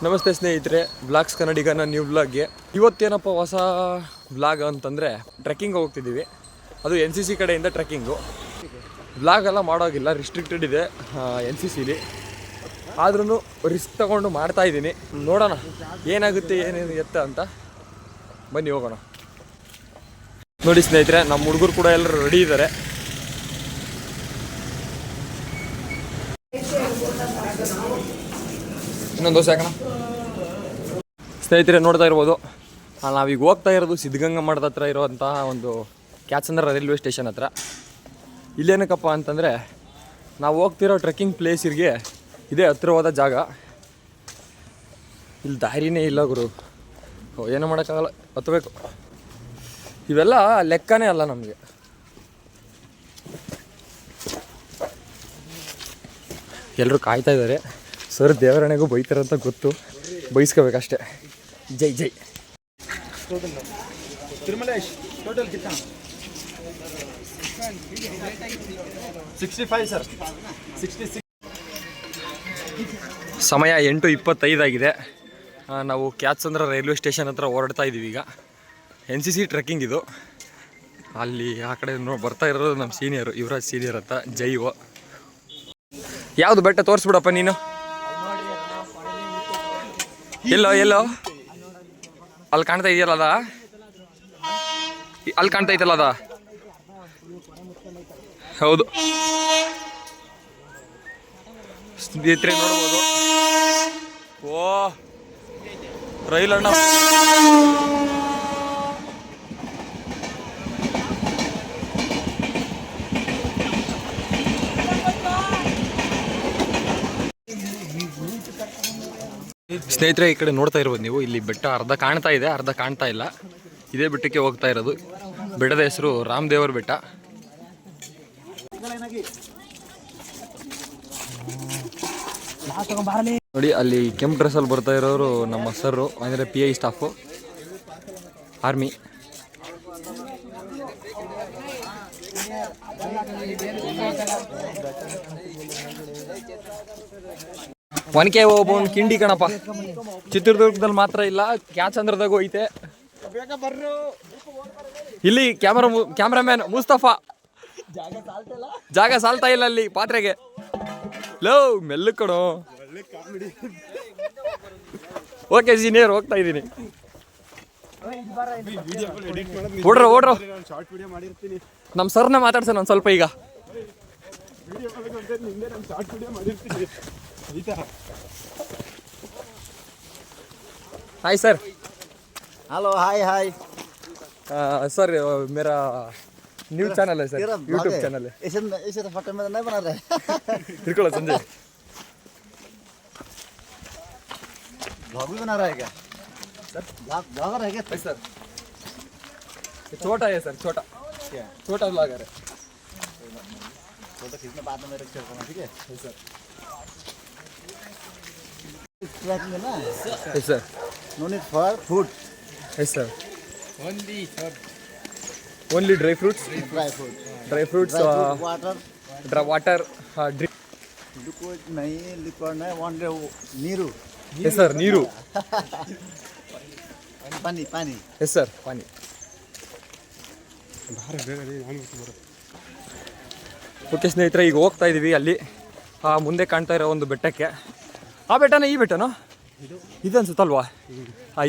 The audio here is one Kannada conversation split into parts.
ನಮಸ್ತೆ ಸ್ನೇಹಿತರೆ, ವ್ಲಾಗ್ಸ್ ಕನ್ನಡಿಗನ ನ್ಯೂ ವ್ಲಾಗ್ಗೆ ಇವತ್ತೇನಪ್ಪ ಹೊಸ ವ್ಲಾಗ್ ಅಂತಂದರೆ ಟ್ರೆಕ್ಕಿಂಗ್ ಹೋಗ್ತಿದ್ದೀವಿ. ಅದು NCC ಕಡೆಯಿಂದ ಟ್ರೆಕ್ಕಿಂಗು. ವ್ಲಾಗ್ ಎಲ್ಲ ಮಾಡೋಗಿಲ್ಲ, ರಿಸ್ಟ್ರಿಕ್ಟೆಡ್ ಇದೆ NCCಲಿ. ಆದ್ರೂ ರಿಸ್ಕ್ ತಗೊಂಡು ಮಾಡ್ತಾಯಿದ್ದೀನಿ. ನೋಡೋಣ ಏನಾಗುತ್ತೆ ಏನೇನು ಎತ್ತ ಅಂತ. ಬನ್ನಿ ಹೋಗೋಣ. ನೋಡಿ ಸ್ನೇಹಿತರೆ, ನಮ್ಮ ಹುಡುಗರು ಕೂಡ ಎಲ್ಲರೂ ರೆಡಿ ಇದ್ದಾರೆ. ಇನ್ನೊಂದು ದೋಸೆ ಹಾಕೋಣ. ಸ್ನೇಹಿತರೆ ನೋಡ್ತಾ ಇರ್ಬೋದು, ನಾವೀಗ ಹೋಗ್ತಾ ಇರೋದು ಸಿದ್ಧಗಂಗಾ ಮಠದ ಹತ್ರ ಇರುವಂತಹ ಒಂದು ಕ್ಯಾತ್ಸಂದ್ರ ರೈಲ್ವೆ ಸ್ಟೇಷನ್ ಹತ್ರ. ಇಲ್ಲೇನಕ್ಕಪ್ಪ ಅಂತಂದರೆ, ನಾವು ಹೋಗ್ತಿರೋ ಟ್ರೆಕ್ಕಿಂಗ್ ಪ್ಲೇಸಿಗೆ ಇದೇ ಹತ್ತಿರವಾದ ಜಾಗ. ಇಲ್ಲಿ ದಾರಿನೇ ಇಲ್ಲ ಗುರು, ಏನೂ ಮಾಡೋಕ್ಕಾಗಲ್ಲ, ಹತ್ತಬೇಕು. ಇವೆಲ್ಲ ಲೆಕ್ಕನೇ ಅಲ್ಲ ನಮಗೆ. ಎಲ್ಲರೂ ಕಾಯ್ತಾ ಇದ್ದಾರೆ. ಸರ್ ದೇವರಣೆಗೂ ಬೈತಾರಂತ ಗೊತ್ತು, ಬೈಸ್ಕೋಬೇಕಷ್ಟೆ. ಜೈ ಜೈ. ಸಮಯ 8:25 ಆಗಿದೆ. ನಾವು ಕ್ಯಾತ್ಸಂದ್ರ ರೈಲ್ವೆ ಸ್ಟೇಷನ್ ಹತ್ರ ಹೊರಡ್ತಾ ಇದ್ದೀವಿ ಈಗ. NCC ಟ್ರೆಕ್ಕಿಂಗ್ ಇದು. ಅಲ್ಲಿ ಆ ಕಡೆ ಬರ್ತಾ ಇರೋದು ನಮ್ಮ ಸೀನಿಯರು, ಯುವರಾಜ್ ಸೀನಿಯರ್ ಅಂತ. ಜೈವೋ. ಯಾವುದು ಬೆಟ್ಟ ತೋರಿಸ್ಬಿಡಪ್ಪ ನೀನು. ಎಲ್ಲೋ ಅಲ್ಲಿ ಕಾಣ್ತಾ ಇದೆಯಲ್ಲ ಅದ, ಅಲ್ಲಿ ಕಾಣ್ತಾ ಐತಲ್ಲ ಅದ, ಹೌದು ಸ್ನೇಹಿತರೆ ನೋಡ್ಬೋದು. ಓ ರೈಲಣ್ಣ, ಸ್ನೇಹಿತರೆ ಈ ಕಡೆ ನೋಡ್ತಾ ಇರ್ಬೋದು ನೀವು. ಇಲ್ಲಿ ಬೆಟ್ಟ ಅರ್ಧ ಕಾಣ್ತಾ ಇದೆ, ಅರ್ಧ ಕಾಣ್ತಾ ಇಲ್ಲ. ಇದೇ ಬೆಟ್ಟಕ್ಕೆ ಹೋಗ್ತಾ ಇರೋದು. ಬೆಟ್ಟದ ಹೆಸರು ರಾಮದೇವರ ಬೆಟ್ಟ. ನೋಡಿ ಅಲ್ಲಿ ಕೆಂಪು ಡ್ರೆಸ್ಸಲ್ಲಿ ಬರ್ತಾ ಇರೋರು ನಮ್ಮ ಸರ್ರು, ಅಂದರೆ PI ಸ್ಟಾಫು, ಆರ್ಮಿ. ಒನಕೆ ಓಬವ್ವನ ಕಿಂಡಿ ಕಣಪ್ಪ. ಚಿತ್ರದುರ್ಗದಲ್ಲಿ ಮಾತ್ರ ಇಲ್ಲ, ಕ್ಯಾತ್ಸಂದ್ರದಾಗೂ ಐತೆ. ಇಲ್ಲಿ ಕ್ಯಾಮ್ರಾಮ್ಯಾನ್ ಮುಸ್ತಫಾ, ಜಾಗ ಸಾಲ್ತಾ ಇಲ್ಲ ಅಲ್ಲಿ ಪಾತ್ರೆಗೆ. ಲೋ ಮೆಲ್ಲು ಕಣೋ. ಓಕೆ ಸೀನಿಯರ್, ಹೋಗ್ತಾ ಇದ್ದೀನಿ. ಓಡ್ರೋ ನಮ್ಮ ಸರ್ನ ಮಾತಾಡ್ಸೋಣ ಒಂದು ಸ್ವಲ್ಪ ಈಗ. Hi sir. Hello hi sir मेरा न्यू चैनल है सर, यूट्यूब चैनल है. ऐसे तो फोटो में नहीं बना रहे. बिल्कुल संजय. ब्लॉग भी बना रहा है क्या सर? ब्लॉगर है क्या सर? छोटा है सर, छोटा ब्लॉगर है. फोटो खींचने बाद में मेरे शेयर करना, ठीक है सर? ट्रैकिंग है ना. Yes sir. No need for food. Yes sir. Only dry fruits. Dry fruits water drink. Liquid नहीं ओनली नीरू. यस सर, नीरू. पानी. यस सर, पानी. ಓಕೆ ಸ್ನೇಹಿತರೆ, ಈಗ ಹೋಗ್ತಾ ಇದ್ದೀವಿ ಅಲ್ಲಿ ಮುಂದೆ ಕಾಣ್ತಾ ಇರೋ ಒಂದು ಬೆಟ್ಟಕ್ಕೆ. ಆ ಬೆಟ್ಟನ ಈ ಬೆಟ್ಟನೋ ಇದು ಅನ್ಸುತ್ತಲ್ವಾ?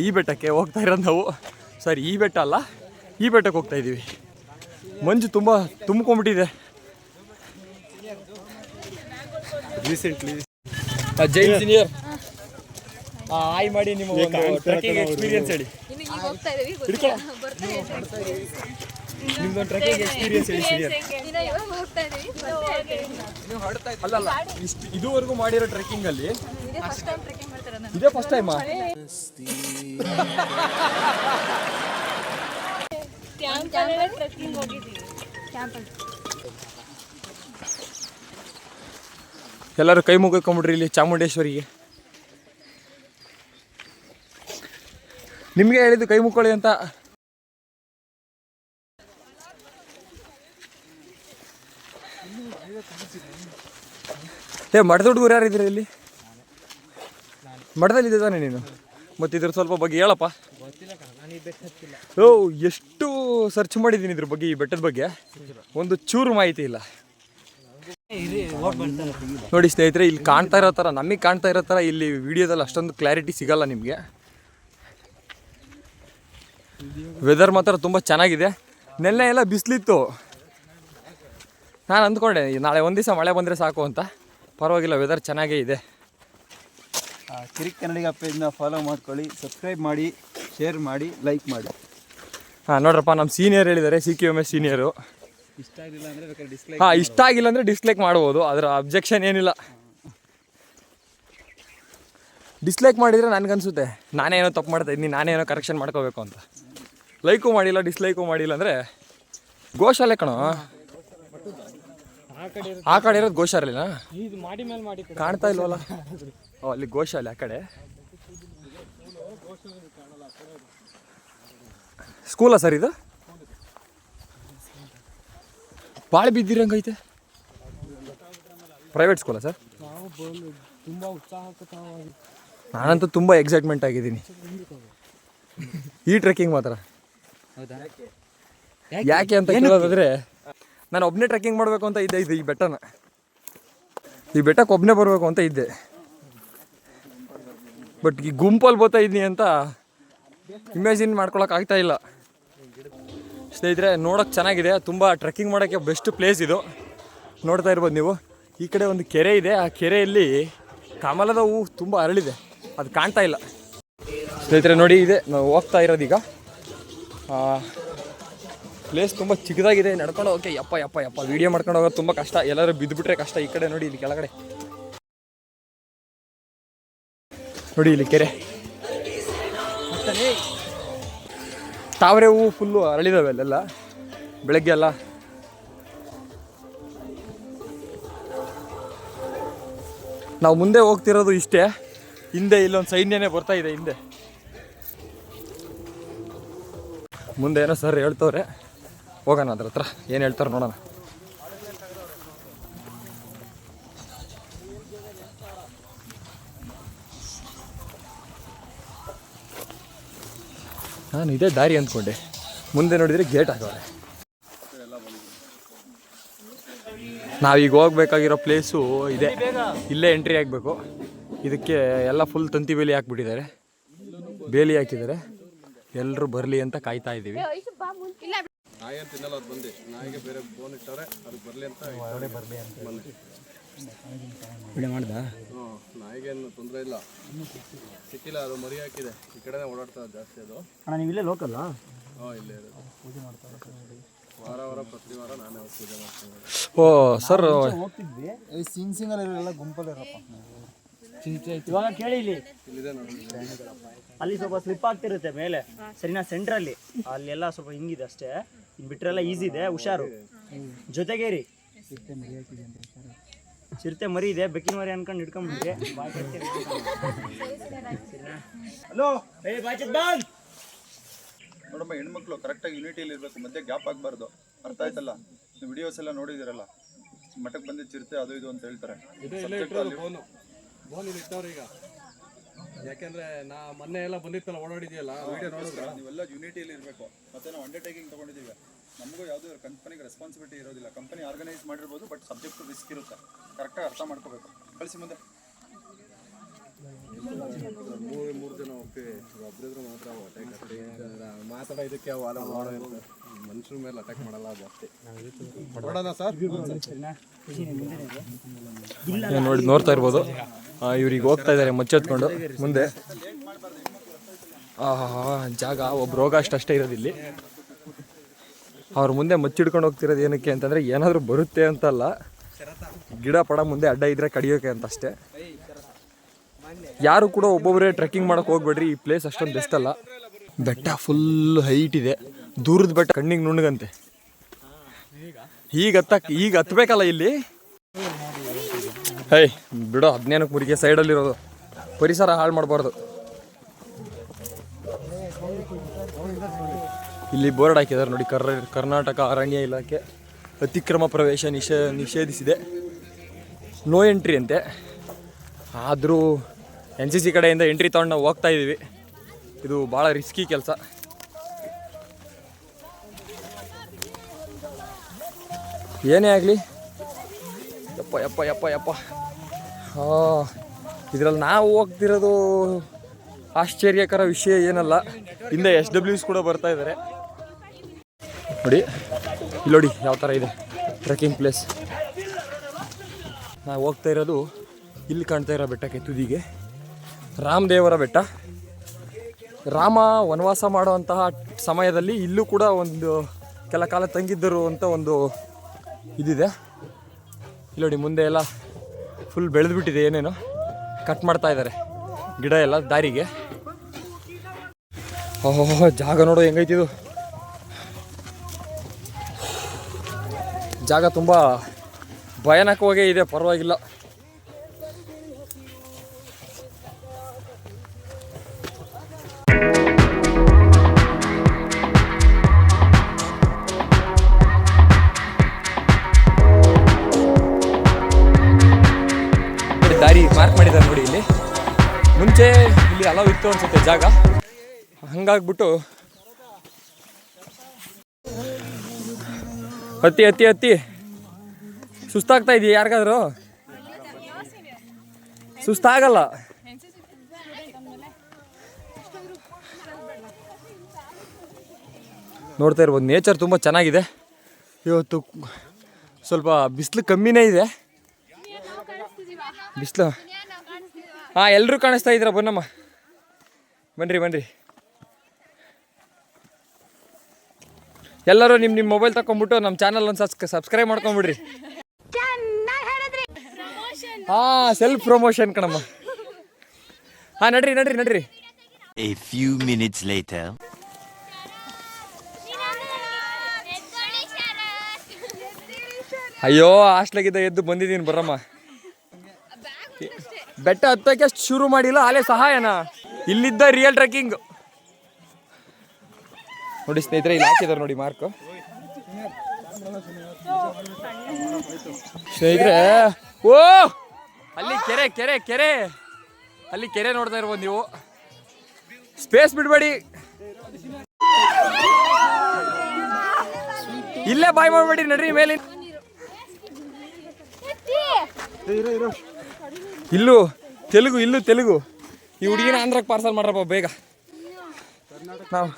ಈ ಬೆಟ್ಟಕ್ಕೆ ಹೋಗ್ತಾ ಇರೋದು ನಾವು. ಸರಿ, ಈ ಬೆಟ್ಟ ಅಲ್ಲ, ಈ ಬೆಟ್ಟಕ್ಕೆ ಹೋಗ್ತಾ ಇದ್ದೀವಿ. ಮಂಜು ತುಂಬ ತುಂಬ್ಕೊಂಡ್ಬಿಟ್ಟಿದೆ. ರೀಸೆಂಟ್ಲಿ ಜೈ ಇಂಜಿನಿಯರ್ ಆಯ್ ಮಾಡಿ ನಿಮ್ಮ ಒಂದು ಟ್ರೆಕ್ಕಿಂಗ್ ಎಕ್ಸ್ಪೀರಿಯನ್ಸ್ ಹೇಳಿ. ನಿಮ್ದೊಂದು ಟ್ರೆಕ್ಕಿಂಗ್ ಎಕ್ಸ್ಪೀರಿಯನ್ಸ್ ಹೇಳಿ ಸೀನಿಯರ್. ಅಲ್ಲಲ್ಲ, ಇದುವರೆಗೂ ಮಾಡಿರೋ ಟ್ರೆಕ್ಕಿಂಗ್ ಅಲ್ಲಿ ಇದೇ ಫಸ್ಟ್ ಟೈಮಾ? ಎಲ್ಲರೂ ಕೈ ಮುಗಿಕೊಂಬಿಡ್ರಿ ಇಲ್ಲಿ ಚಾಮುಂಡೇಶ್ವರಿಗೆ. ನಿಮಗೆ ಹೇಳಿದ್ದು ಕೈ ಮುಕ್ಕೊಳ್ಳಿ ಅಂತ. ಮಠದ ಹುಡುಗರು ಯಾರಿದ್ದೀರಿ ಇಲ್ಲಿ? ಮಠದಲ್ಲಿದ್ದೆ ತಾನೆ ನೀನು, ಮತ್ತು ಇದ್ರ ಸ್ವಲ್ಪ ಬಗ್ಗೆ ಹೇಳಪ್ಪ. ಓ ಎಷ್ಟು ಸರ್ಚ್ ಮಾಡಿದ್ದೀನಿ ಇದ್ರ ಬಗ್ಗೆ, ಈ ಬೆಟ್ಟದ ಬಗ್ಗೆ ಒಂದು ಚೂರು ಮಾಹಿತಿ ಇಲ್ಲ. ನೋಡಿ ಸ್ನೇಹಿತರೆ, ಇಲ್ಲಿ ಕಾಣ್ತಾ ಇರೋ ಥರ, ನಮಗೆ ಕಾಣ್ತಾ ಇರೋ ಥರ ಇಲ್ಲಿ ವಿಡಿಯೋದಲ್ಲಿ ಅಷ್ಟೊಂದು ಕ್ಲಾರಿಟಿ ಸಿಗಲ್ಲ ನಿಮಗೆ. ವೆದರ್ ಮಾತ್ರ ತುಂಬ ಚೆನ್ನಾಗಿದೆ. ನೆನ್ನೆ ಎಲ್ಲ ಬಿಸಿಲಿತ್ತು, ನಾನು ಅಂದ್ಕೊಂಡೆ ನಾಳೆ ಒಂದು ದಿವಸ ಮಳೆ ಬಂದರೆ ಸಾಕು ಅಂತ. ಪರವಾಗಿಲ್ಲ, ವೆದರ್ ಚೆನ್ನಾಗೇ ಇದೆ. ಕಿರಿಕ್ ಕನ್ನಡಿಗ ಪೇಜ್ನ ಫಾಲೋ ಮಾಡ್ಕೊಳ್ಳಿ, ಸಬ್ಸ್ಕ್ರೈಬ್ ಮಾಡಿ, ಶೇರ್ ಮಾಡಿ, ಲೈಕ್ ಮಾಡಿ. ಹಾಂ ನೋಡ್ರಪ್ಪ, ನಮ್ಮ ಸೀನಿಯರ್ ಹೇಳಿದ್ದಾರೆ, CQMS ಸೀನಿಯರು. ಇಷ್ಟ ಆಗಿಲ್ಲ ಅಂದರೆ ಬೇಕಾದ್ರೆ ಡಿಸ್ಲೈಕ್. ಹಾಂ, ಇಷ್ಟ ಆಗಿಲ್ಲ ಅಂದರೆ ಡಿಸ್ಲೈಕ್ ಮಾಡ್ಬೋದು, ಅದರ ಅಬ್ಜೆಕ್ಷನ್ ಏನಿಲ್ಲ. ಡಿಸ್ಲೈಕ್ ಮಾಡಿದರೆ ನನಗನ್ಸುತ್ತೆ ನಾನೇ ಏನೋ ತಪ್ಪು ಮಾಡ್ತಾ ಇದ್ದೀನಿ, ನಾನೇ ಏನೋ ಕರೆಕ್ಷನ್ ಮಾಡ್ಕೋಬೇಕು ಅಂತ. ಲೈಕು ಮಾಡಿಲ್ಲ, ಡಿಸ್ಲೈಕು ಮಾಡಿಲ್ಲ ಅಂದರೆ ಗೋಶಾಲೆ ಕಣೋ. ಆ ಕಡೆ ಇರೋದು ಗೋಶಾಲೆನಾ? ಕಾಣ್ತಾ ಇಲ್ವಲ್ಲ. ಓ, ಅಲ್ಲಿ ಗೋಶಾಲೆ ಆ ಕಡೆ. ಸ್ಕೂಲಾ ಸರ್ ಇದು? ಭಾಳ ಬಿದ್ದಿರಂಗೈತೆ. Private ಸ್ಕೂಲಾ sir? ನಾನಂತೂ ತುಂಬ ಎಕ್ಸೈಟ್ಮೆಂಟ್ ಆಗಿದ್ದೀನಿ ಈ ಟ್ರೆಕ್ಕಿಂಗ್ ಮಾತ್ರ. ಯಾಕೆ ಅಂತ ಕೇಳೋದಾದ್ರೆ, ನಾನು ಒಬ್ಬನೇ ಟ್ರೆಕ್ಕಿಂಗ್ ಮಾಡಬೇಕು ಅಂತ ಇದ್ದೆ. ಈ ಬೆಟ್ಟನ, ಈ ಬೆಟ್ಟಕ್ಕೆ ಒಬ್ಬನೇ ಬರಬೇಕು ಅಂತ ಇದ್ದೆ. ಬಟ್ ಈ ಗುಂಪಲ್ಲಿ ಬರ್ತಾ ಇದ್ದೀನಿ ಅಂತ ಇಮ್ಯಾಜಿನ್ ಮಾಡ್ಕೊಳಕ್ಕೆ ಆಗ್ತಾ ಇಲ್ಲ. ಸ್ನೇಹಿತರೆ, ನೋಡೋಕ್ಕೆ ಚೆನ್ನಾಗಿದೆ, ತುಂಬ ಟ್ರೆಕ್ಕಿಂಗ್ ಮಾಡೋಕ್ಕೆ ಬೆಸ್ಟ್ ಪ್ಲೇಸ್ ಇದು. ನೋಡ್ತಾ ಇರ್ಬೋದು ನೀವು, ಈ ಕಡೆ ಒಂದು ಕೆರೆ ಇದೆ. ಆ ಕೆರೆಯಲ್ಲಿ ಕಮಲದ ಹೂವು ತುಂಬ ಅರಳಿದೆ, ಅದು ಕಾಣ್ತಾ ಇಲ್ಲ. ಸ್ನೇಹಿತರೆ ನೋಡಿ, ಇದೆ ನಾವು ಹೋಗ್ತಾ ಇರೋದೀಗ. ಪ್ಲೇಸ್ ತುಂಬ ಚಿಕ್ಕದಾಗಿದೆ, ನಡ್ಕೊಂಡು ಹೋಗೋಕ್ಕೆ ಯಪ್ಪ ಯಪ್ಪ ಯಪ್ಪ ವೀಡಿಯೋ ಮಾಡ್ಕೊಂಡು ಹೋಗೋದು ತುಂಬ ಕಷ್ಟ. ಎಲ್ಲರೂ ಬಿದ್ದುಬಿಟ್ರೆ ಕಷ್ಟ. ಈ ಕಡೆ ನೋಡಿ, ಇಲ್ಲಿ ಕೆಳಗಡೆ ನೋಡಿ, ಇಲ್ಲಿ ಕೆರೆ, ತಾವರೆ ಹೂವು ಫುಲ್ಲು ಅರಳಿದಾವೆ ಅಲ್ಲೆಲ್ಲ, ಬೆಳಗ್ಗೆ ಎಲ್ಲ. ನಾವು ಮುಂದೆ ಹೋಗ್ತಿರೋದು ಇಷ್ಟೇ. ಹಿಂದೆ ಇಲ್ಲೊಂದು ಸೈನ್ಯನೇ ಬರ್ತಾ ಇದೆ. ಹಿಂದೆ ಮುಂದೆ ಏನೋ ಸರ್ ಹೇಳ್ತವ್ರೆ, ಹೋಗೋಣ ಅದ್ರ ಹತ್ರ ಏನು ಹೇಳ್ತಾರೆ ನೋಡೋಣ. ನಾನು ಇದೇ ದಾರಿ ಅಂದ್ಕೊಂಡೆ, ಮುಂದೆ ನೋಡಿದರೆ ಗೇಟ್ ಹಾಕವ್ರೆ. ನಾವೀಗ ಹೋಗ್ಬೇಕಾಗಿರೋ ಪ್ಲೇಸು ಇದೆ, ಇಲ್ಲೇ ಎಂಟ್ರಿ ಆಗಬೇಕು. ಇದಕ್ಕೆ ಎಲ್ಲ ಫುಲ್ ತಂತಿ ಬೇಲಿ ಹಾಕ್ಬಿಟ್ಟಿದ್ದಾರೆ, ಬೇಲಿ ಹಾಕಿದ್ದಾರೆ. ಎಲ್ಲರೂ ಬರಲಿ ಅಂತ ಕಾಯ್ತಾ ಇದ್ದೀವಿ. ನಾಯಿ ಅಂತ ತಿನ್ನಲ್ಲ, ಅದು ಬಂದು ನಾಯಿಗೆ ಬೇರೆ ಬೋನ್ ಇಟ್ಟವ್ರೆ, ಅದಕ್ಕೆ ಬರಲಿ ಅಂತ ಬರಲಿ ಅಂತ ಮಾಡ್ದ. ನಾಯಿಗೇನು ತೊಂದರೆ ಇಲ್ಲ, ಸಿಕ್ಕಿಲ್ಲ, ಅದು ಮರಿ ಹಾಕಿದೆ. ಈ ಕಡೆನೇ ಓಡಾಡ್ತಾ ಜಾಸ್ತಿ ಅದು. ಅಣ್ಣ ನೀವು ಇಲ್ಲೇ ಲೋಕಲ್ಲ? ಹಾಂ, ಇಲ್ಲೇ ಇರೋದು. ಪೂಜೆ ಮಾಡ್ತಾರೆ ವಾರ ಪ್ರತಿ ವಾರ ನಾನೇ ಪೂಜೆ ಮಾಡ್ತೀನಿ. ಓ ಸರ್, ಹೋಗ್ತಿದ್ವಿ, ಸಿಂಗಲ್ ಗುಂಪಲ್ಲಿರಪ್ಪ. ಇವಾಗ ಕೇಳಿ, ಇಲ್ಲಿದೆ ನೋಡಿ, ಅಲ್ಲಿ ಸ್ವಲ್ಪ ಸ್ಲಿಪ್ ಆಗ್ತಿರುತ್ತೆ ಮೇಲೆ, ಸರಿನಾ? ಸೆಂಟ್ರಲ್ಲಿ ಅಲ್ಲೆಲ್ಲ ಸ್ವಲ್ಪ ಹಿಂಗಿದೆ ಅಷ್ಟೇ, ಬಿಟ್ರೆಲ್ಲ ಈಸಿ ಇದೆ, ಹುಷಾರು. ಜೊತೆಗೆ ರೀ, ಚಿರತೆ ಮರಿ ಇದೆ, ಬೆಕ್ಕಿನ ಮರಿ ಅನ್ಕೊಂಡು ಹಿಡ್ಕೊಂಡ್ಬಿಡ್ರಿ. ಹಲೋ, ನೋಡಮ್ಮ, ಹೆಣ್ಮಕ್ಳು ಕರೆಕ್ಟಾಗಿ ಯೂನಿಟಿಯಲ್ಲಿ ಇರಬೇಕು, ಮಧ್ಯೆ ಗ್ಯಾಪ್ ಆಗಬಾರ್ದು. ಅರ್ಥ ಆಯ್ತಲ್ಲ? ನೀವು ವಿಡಿಯೋಸ್ ಎಲ್ಲ ನೋಡಿದಿರಲ್ಲ, ಮಠಕ್ಕೆ ಬಂದು ಚಿರತೆ ಅದು ಇದು ಅಂತ ಹೇಳ್ತಾರೆ. ಬೋನ್ ಇಲ್ಲಿ ಇಟ್ಟವ್ರೆ ಈಗ. ಯಾಕೆಂದ್ರೆ ನಾ ಮೊನ್ನೆ ಎಲ್ಲ ಬಂದಿತ್ತಲ್ಲ, ಓಡಾಡಿದೆಯಲ್ಲ, ವಿಡಿಯೋ ನೋಡಿದ್ರೆ ನೀವೆಲ್ಲ ಯೂನಿಟಿಯಲ್ಲಿ ಇರಬೇಕು. ಮತ್ತೆ ನಾವು ಅಂಡರ್ಟೇಕಿಂಗ್ ತೊಗೊಂಡಿದ್ದೀವಿ, ನಮಗೂ ಯಾವುದೂ ಕಂಪನಿಗೆ ರೆಸ್ಪಾನ್ಸಿಬಿಲಿಟಿ ಇರೋದಿಲ್ಲ. ಕಂಪನಿ ಆರ್ಗನೈಸ್ ಮಾಡಿರ್ಬೋದು, ಬಟ್ ಸಬ್ಜೆಕ್ಟ್ ರಿಸ್ಕ್ ಇರುತ್ತೆ. ಕರೆಕ್ಟಾಗಿ ಅರ್ಥ ಮಾಡ್ಕೋಬೇಕು. ಕಳಿಸಿ ಮುಂದೆ. ಮೂರು ಜನ ಹೋಗ್ತೀವಿ, ಒಬ್ಬರಿದ್ರು ಮಾತ್ರ ಅಟ್ಯಾಕ್ ಮಾತಾಡೋ ಇದಕ್ಕೆ ಮನುಷ್ಯರ ಮೇಲೆ ಅಟ್ಯಾಕ್ ಮಾಡಲ್ಲ ಜಾಸ್ತಿ. ಹೊರಡೋಣ ಸರ್. ನೋಡಿ ನೋಡ್ತಾ ಇರ್ಬೋದು, ಇವ್ರಿಗೆ ಹೋಗ್ತಾ ಇದ್ದಾರೆ ಮಚ್ಚೆತ್ಕೊಂಡು ಮುಂದೆ. ಜಾಗ ಒಬ್ಬ ರೋಗ ಅಷ್ಟೇ ಇರೋದು ಇಲ್ಲಿ. ಅವ್ರ ಮುಂದೆ ಮಚ್ಚಿಡ್ಕೊಂಡು ಹೋಗ್ತಿರೋದು ಏನಕ್ಕೆ ಅಂತಂದರೆ, ಏನಾದರೂ ಬರುತ್ತೆ ಅಂತಲ್ಲ, ಗಿಡ ಪಡ ಮುಂದೆ ಅಡ್ಡ ಇದ್ರೆ ಕಡಿಯೋಕೆ ಅಂತ ಅಷ್ಟೇ. ಯಾರು ಕೂಡ ಒಬ್ಬೊಬ್ಬರೇ ಟ್ರೆಕ್ಕಿಂಗ್ ಮಾಡೋಕೆ ಹೋಗ್ಬೇಡ್ರಿ, ಈ ಪ್ಲೇಸ್ ಅಷ್ಟೊಂದು ಬೆಸ್ಟ್ ಅಲ್ಲ. ಬೆಟ್ಟ ಫುಲ್ ಹೈಟ್ ಇದೆ, ದೂರದ ಬೆಟ್ಟ ಕಣ್ಣಿಗೆ ನುಣ್ಣಗಂತೆ. ಈಗ ಹತ್ಬೇಕಲ್ಲ ಇಲ್ಲಿ. ಹೇ ಬಿಡೋ, 15 ಮುರಿಗೆ ಸೈಡಲ್ಲಿರೋದು, ಪರಿಸರ ಹಾಳು ಮಾಡಬಾರ್ದು. ಇಲ್ಲಿ ಬೋರ್ಡ್ ಹಾಕಿದ್ದಾರೆ ನೋಡಿ, ಕರ್ನಾಟಕ ಅರಣ್ಯ ಇಲಾಖೆ ಅತಿಕ್ರಮ ಪ್ರವೇಶ ನಿಷೇಧಿಸಿದೆ, ನೋ ಎಂಟ್ರಿ ಅಂತೆ. ಆದರೂ NCC ಕಡೆಯಿಂದ ಎಂಟ್ರಿ ತೊಗೊಂಡು ನಾವು ಹೋಗ್ತಾ ಇದ್ದೀವಿ. ಇದು ಭಾಳ ರಿಸ್ಕಿ ಕೆಲಸ. ಏನೇ ಆಗಲಿ ಯಪ್ಪ ಯಪ್ಪ ಯಪ್ಪ ಯಪ್ಪ ಇದರಲ್ಲಿ ನಾವು ಹೋಗ್ತಿರೋದು ಆಶ್ಚರ್ಯಕರ ವಿಷಯ ಏನಲ್ಲ, ಹಿಂದೆ SWs ಕೂಡ ಬರ್ತಾ ಇದ್ದಾರೆ ನೋಡಿ. ಇಲ್ಲಿ ನೋಡಿ ಯಾವ ಥರ ಇದೆ ಟ್ರೆಕ್ಕಿಂಗ್ ಪ್ಲೇಸ್. ನಾವು ಹೋಗ್ತಾ ಇರೋದು ಇಲ್ಲಿ ಕಾಣ್ತಾ ಇರೋ ಬೆಟ್ಟಕ್ಕೆ, ತುದಿಗೆ ರಾಮದೇವರ ಬೆಟ್ಟ. ರಾಮ ವನವಾಸ ಮಾಡುವಂತಹ ಸಮಯದಲ್ಲಿ ಇಲ್ಲೂ ಕೂಡ ಒಂದು ಕೆಲ ಕಾಲ ತಂಗಿದ್ದರು ಅಂತ ಒಂದು ಇದಿದೆ. ಇಲ್ಲಿ ನೋಡಿ ಮುಂದೆ ಎಲ್ಲ ಫುಲ್ ಬೆಳೆದ್ಬಿಟ್ಟಿದೆ, ಏನೇನೋ ಕಟ್ ಮಾಡ್ತಾ ಇದ್ದಾರೆ ಗಿಡ ಎಲ್ಲ ದಾರಿಗೆ. ಓಹೋ ಜಾಗ ನೋಡೋ ಹೆಂಗೈತಿದು. ಜಾಗ ತುಂಬ ಭಯಾನಕವಾಗೇ ಇದೆ, ಪರವಾಗಿಲ್ಲ. ದಾರಿ ಮಾರ್ಕ್ ಮಾಡಿದ್ದಾರೆ ನೋಡಿ. ಇಲ್ಲಿ ಮುಂಚೆ ಇಲ್ಲಿ ಅಲವ್ ಇತ್ತು ಅನ್ಸುತ್ತೆ ಜಾಗ, ಹಂಗಾಗ್ಬಿಟ್ಟು ಹತ್ತಿ ಹತ್ತಿ ಹತ್ತಿ ಸುಸ್ತಾಗ್ತಾ ಇದೆಯಾ ಯಾರಿಗಾದ್ರು? ಸುಸ್ತಾಗಲ್ಲ. ನೋಡ್ತಾ ಇರ್ಬೋದು, ನೇಚರ್ ತುಂಬ ಚೆನ್ನಾಗಿದೆ. ಇವತ್ತು ಸ್ವಲ್ಪ ಬಿಸಿಲು ಕಮ್ಮಿನೇ ಇದೆ. ಬಿಸಿಲು ಹಾಂ, ಎಲ್ಲರೂ ಕಾಣಿಸ್ತಾ ಇದ್ದೀರಾ? ಬನ್ನಮ್ಮ, ಬನ್ನಿರಿ ಬನ್ನಿರಿ. ಎಲ್ಲರೂ ನಿಮ್ಮ ಮೊಬೈಲ್ ತಗೊಂಡ್ಬಿಟ್ಟು ನಮ್ಮ ಚಾನಲ್ ಒಂದು ಸಬ್ಸ್ಕ್ರೈಬ್ ಮಾಡ್ಕೊಂಬಿಡ್ರಿ. ಹಾಂ, ಸೆಲ್ಫ್ ಪ್ರಮೋಷನ್ ಕಣಮ್ಮ. ಹಾಂ, ನಡ್ರಿ ನಡ್ರಿ ನಡ್ರಿ. A few minutes later. ಅಯ್ಯೋ, ಹಾಸ್ಟ್ಲಾಗಿದ್ದ ಎದ್ದು ಬಂದಿದ್ದೀನಿ, ಬರಮ್ಮ. ಬೆಟ್ಟ ಹತ್ತಕ್ಕೆ ಶುರು ಮಾಡಿಲ್ಲ, ಅಲ್ಲೇ ಸಹಾಯನ. ಇಲ್ಲಿದ್ದ ರಿಯಲ್ ಟ್ರೆಕ್ಕಿಂಗ್ ನೋಡಿ ಸ್ನೇಹಿತರೆ, ಇಲ್ಲಿ ಹಾಕಿದ್ದಾರೆ ನೋಡಿ ಮಾರ್ಕ್. ಸ್ನೇಹಿತರೆ, ಓ ಅಲ್ಲಿ ಕೆರೆ ಕೆರೆ ಕೆರೆ, ಅಲ್ಲಿ ಕೆರೆ ನೋಡ್ತಾ ಇರ್ಬೋದು ನೀವು. ಸ್ಪೇಸ್ ಬಿಡಬೇಡಿ, ಇಲ್ಲೇ ಬಾಯ್ ಮಾಡಬೇಡಿ, ನಡ್ರಿ ಮೇಲೆ. ಇಲ್ಲೂ ತೆಲುಗು. ಈ ಹುಡುಗಿನ ಆಂಧ್ರಕ್ಕೆ ಪಾರ್ಸಲ್ ಮಾಡ್ರಪ್ಪ ಬೇಗ. ನಾವು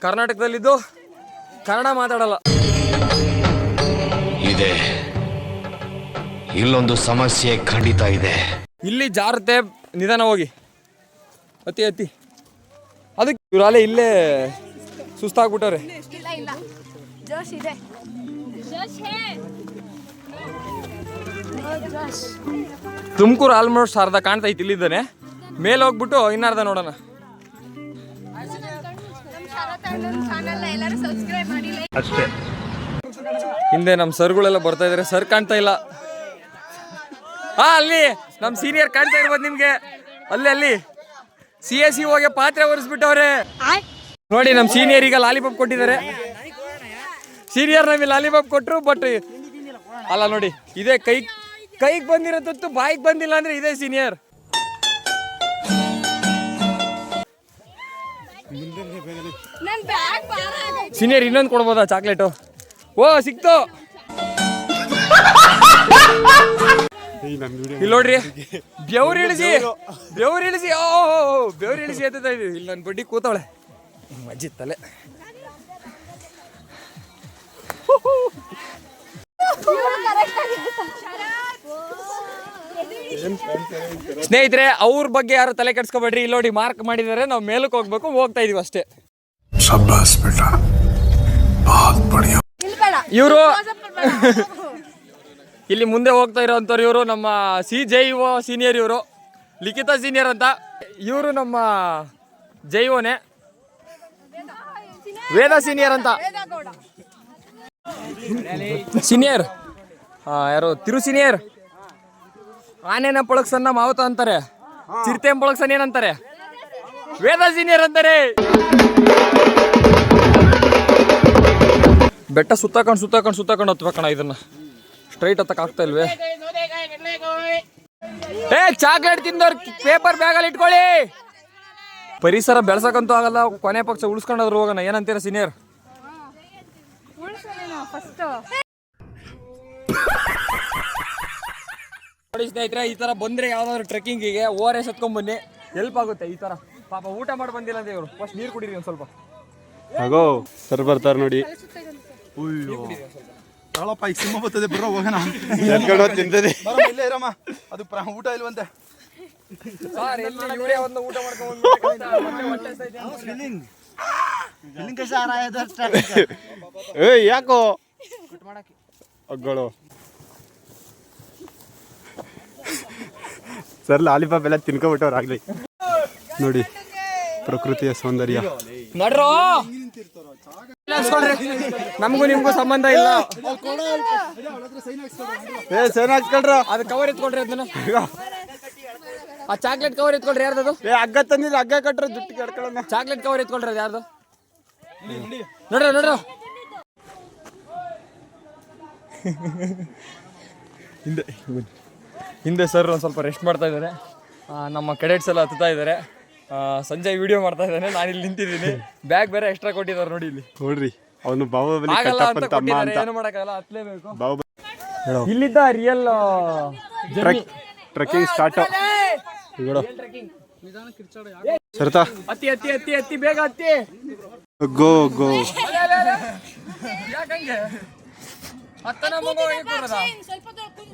ಕರ್ನಾಟಕದಲ್ಲಿದ್ದು ಕನ್ನಡ ಮಾತಾಡಲ್ಲ. ಇದೆ, ಇಲ್ಲೊಂದು ಸಮಸ್ಯೆ ಖಂಡಿತ ಇದೆ. ಇಲ್ಲಿ ಜಾರುತ್ತೆ, ನಿಧಾನ ಹೋಗಿ. ಹತ್ತಿ ಹತ್ತಿ. ಅದಕ್ಕೆ ಇವ್ರು ಅಲ್ಲೇ ಇಲ್ಲೇ ಸುಸ್ತಾಗ್ಬಿಟ್ಟವ್ರೆ. ತುಮಕೂರು ಆಲ್ಮೋಸ್ಟ್ ಅರ್ಧ ಕಾಣ್ತಾ ಐತಿ, ಇಲ್ಲಿದ್ದಾನೆ. ಮೇಲೆ ಹೋಗ್ಬಿಟ್ಟು ಇನ್ನರ್ಧ ನೋಡೋಣ. ಹಿಂದೆ ನಮ್ಮ ಸರ್ಗಳೆಲ್ಲ ಬರ್ತಾ ಇದಾರೆ. ಸರ್ ಕಾಣ್ತಾ ಇಲ್ಲ. ಹಾ, ಅಲ್ಲಿ ನಮ್ಮ ಸೀನಿಯರ್ ಕಾಣ್ತಾ ಇರ್ಬೋದು ನಿಮ್ಗೆ. ಅಲ್ಲಿ CSE ಪಾತ್ರೆ ಒರೆಸ್ಬಿಟ್ಟವ್ರೆ ನೋಡಿ. ನಮ್ಮ ಸೀನಿಯರ್ ಈಗ ಲಾಲಿಪಾಪ್ ಕೊಟ್ಟಿದ್ದಾರೆ. ಸೀನಿಯರ್ ನಮಗೆ ಲಾಲಿಪಾಪ್ ಕೊಟ್ಟರು, ಬಟ್ ಅಲ್ಲ ನೋಡಿ, ಇದೇ ಕೈಗೆ ಬಂದಿರತ್ತತ್ತು, ಬಾಯಿಗೆ ಬಂದಿಲ್ಲ ಅಂದ್ರೆ ಇದೇ ಸೀನಿಯರ್. ಸೀನಿಯರ್ ಇನ್ನೊಂದು ಕೊಡ್ಬೋದಾ ಚಾಕ್ಲೇಟು? ಓ, ಸಿಕ್ತು. ಇಲ್ಲಿ ನೋಡ್ರಿ, ಬೆವ್ರು ಇಳಿಸಿ ಎತ್ತುತ್ತಾ ಇದೀವಿ. ಇಲ್ಲಿ ನನ್ನ ಬಡ್ಡಿ ಕೂತವಳೆ ಅಜ್ಜಿ ತಲೆ. ಸ್ನೇಹಿತರೆ, ಅವ್ರ ಬಗ್ಗೆ ಯಾರು ತಲೆ ಕೆಡ್ಸ್ಕೊಬೇಡ್ರಿ. ಇಲ್ಲಿ ನೋಡಿ ಮಾರ್ಕ್ ಮಾಡಿದ್ದಾರೆ, ನಾವು ಮೇಲಕ್ಕೆ ಹೋಗ್ತಾ ಇದೀವಿ ಅಷ್ಟೇ. ಇವರು ಇಲ್ಲಿ ಮುಂದೆ ಹೋಗ್ತಾ ಇರೋಂಥವ್ರು ಇವರು ನಮ್ಮ JIO ಸೀನಿಯರ್. ಇವರು ಲಿಖಿತಾ ಸೀನಿಯರ್ ಅಂತ. ಇವರು ನಮ್ಮ JIOನೇ. ವೇದ ಸೀನಿಯರ್ ಅಂತ. ಸೀನಿಯರ್ ಯಾರು? ತಿರು ಸೀನಿಯರ್. ಆನೆನ ಪೊಳಗ್ಸನ್ನ ಮಾವುತ ಅಂತಾರೆ, ಚಿರತೆ ಪೊಳಗ್ಸನ್ ಏನಂತಾರೆ? ವೇದ ಸೀನಿಯರ್ ಅಂತಾರೆ. ಬೆಟ್ಟ ಸುತ್ತಾಕೊಂಡು ಹತ್ಬೇಕಣ್ಣ. ಇದನ್ನ ಸ್ಟ್ರೈಟ್ ಹತ್ತಕ್ಕೆ ಆಗ್ತಾ ಇಲ್ವೇ? ಚಾಕ್ಲೇಟ್ ತಿಂದವ್ರು ಪೇಪರ್ ಬ್ಯಾಗಲ್ಲಿ ಇಟ್ಕೊಳ್ಳಿ. ಪರಿಸರ ಬೆಳ್ಸಕ್ಕಂತೂ ಆಗಲ್ಲ, ಕೊನೆ ಪಕ್ಷ ಉಳಿಸ್ಕೊಂಡಾದ್ರು ಹೋಗೋಣ. ಏನಂತೀರ ಸೀನಿಯರ್? ನೋಡಿ ಸ್ನೇಹಿತರೆ, ಈ ತರ ಬಂದ್ರೆ ಯಾವ್ದಾದ್ರು ಟ್ರೆಕ್ಕಿಂಗಿಗೆ ORS ಎತ್ಕೊಂಡ್ ಬನ್ನಿ, ಹೆಲ್ಪ್ ಆಗುತ್ತೆ. ಈ ತರ ಪಾಪ ಊಟ ಮಾಡಿ ಬಂದಿಲ್ಲ ಅಂತ ಇವರು, ಫಸ್ಟ್ ನೀರು ಕುಡೀರಿ ಒಂದು ಸ್ವಲ್ಪ. ಹಾಗೋ ಸರ್ ಬರ್ತಾರೆ ನೋಡಿ. ಹೇಳಪ್ಪ, ಈಗ ಸಿಂಹ ಬರ್ತದೆ, ಬರೋ ಹೋಗೋಣ. ತಿಂತದೆ ಇಲ್ಲೇ ಇರಮ್ಮ, ಅದು ಊಟ ಇಲ್ವಂತೆ. ಊಟ ಮಾಡ್ಕೊಂಡು ಯಾಕೋ ಅಗ್ಗಳು ಸರ್ ಲಾಲಿಪಾಪ್ ಎಲ್ಲ ತಿನ್ಕೊಬಿಟ್ಟವ್ರಾಗ್ಲಿ. ನೋಡಿ ಪ್ರಕೃತಿಯ ಸೌಂದರ್ಯ. ನಡ್ರೋ, ನಮಗೂ ನಿಮ್ಗೂ ಸಂಬಂಧ ಇಲ್ಲ. ಅದು ಕವರ್ ಎತ್ಕೊಳ್ರಿ, ಅದನ್ನ ಆ ಚಾಕ್ಲೇಟ್ ಕವರ್ ಎತ್ಕೊಳ್ರಿ. ಯಾರ್ದು ಹಗ್ಗ ತಂದಿದ್ರೆ ಹಗ್ಗ ಕಟ್ರೆ ಜುಟ್ಟು ಕೆಡ್ಕೊಳ್ಳೋಣ. ಚಾಕ್ಲೇಟ್ ಕವರ್ ಎತ್ಕೊಳ್ರಿ, ಅದು ಯಾರ್ದು ನೋಡ್ರ ನೋಡ್ರ. ಹಿಂದೆ ಸರ್ ಒಂದು ಸ್ವಲ್ಪ ರೆಸ್ಟ್ ಮಾಡ್ತಾ ಇದ್ದಾರೆ. ನಮ್ಮ ಕೆಡೆಟ್ಸ್ ಎಲ್ಲ ಹತ್ತಾ ಇದ್ದಾರೆ. ಸಂಜಯ್ ವಿಡಿಯೋ ಮಾಡ್ತಾ ಇದ್ದಾನೆ, ನಾನು ಇಲ್ಲಿ ನಿಂತಿದ್ದೀನಿ. ಬ್ಯಾಗ್ ಬೇರೆ ಎಕ್ಸ್ಟ್ರಾ ಕೊಟ್ಟಿದ್ದಾರೆ ನೋಡಿ ಇಲ್ಲಿ. ನೋಡ್ರಿ ಅವನು ಬಾಹುಬಲಿ ಆಗಲ್ಲ ಅಂತ ಕೊಟ್ಟಿದ್ದಾರೆ, ಏನು ಮಾಡಕ್ಕಾಗಲ್ಲ, ಹತ್ಲೇಬೇಕು. ಇಲ್ಲಿದ್ದ ರಿಯಲ್ ಟ್ರೆಕ್ಕಿಂಗ್ ಸ್ಟಾರ್ಟ್. ಸರ್ತಾ ಹತ್ತಿ ಹತ್ತಿ ಹತ್ತಿ ಹತ್ತಿ ಬೇಗ ಹತ್ತಿ. ಗೋ ಗೋ. ಯಾಕಂಗೆ ಹತ್ತನ ಮಗು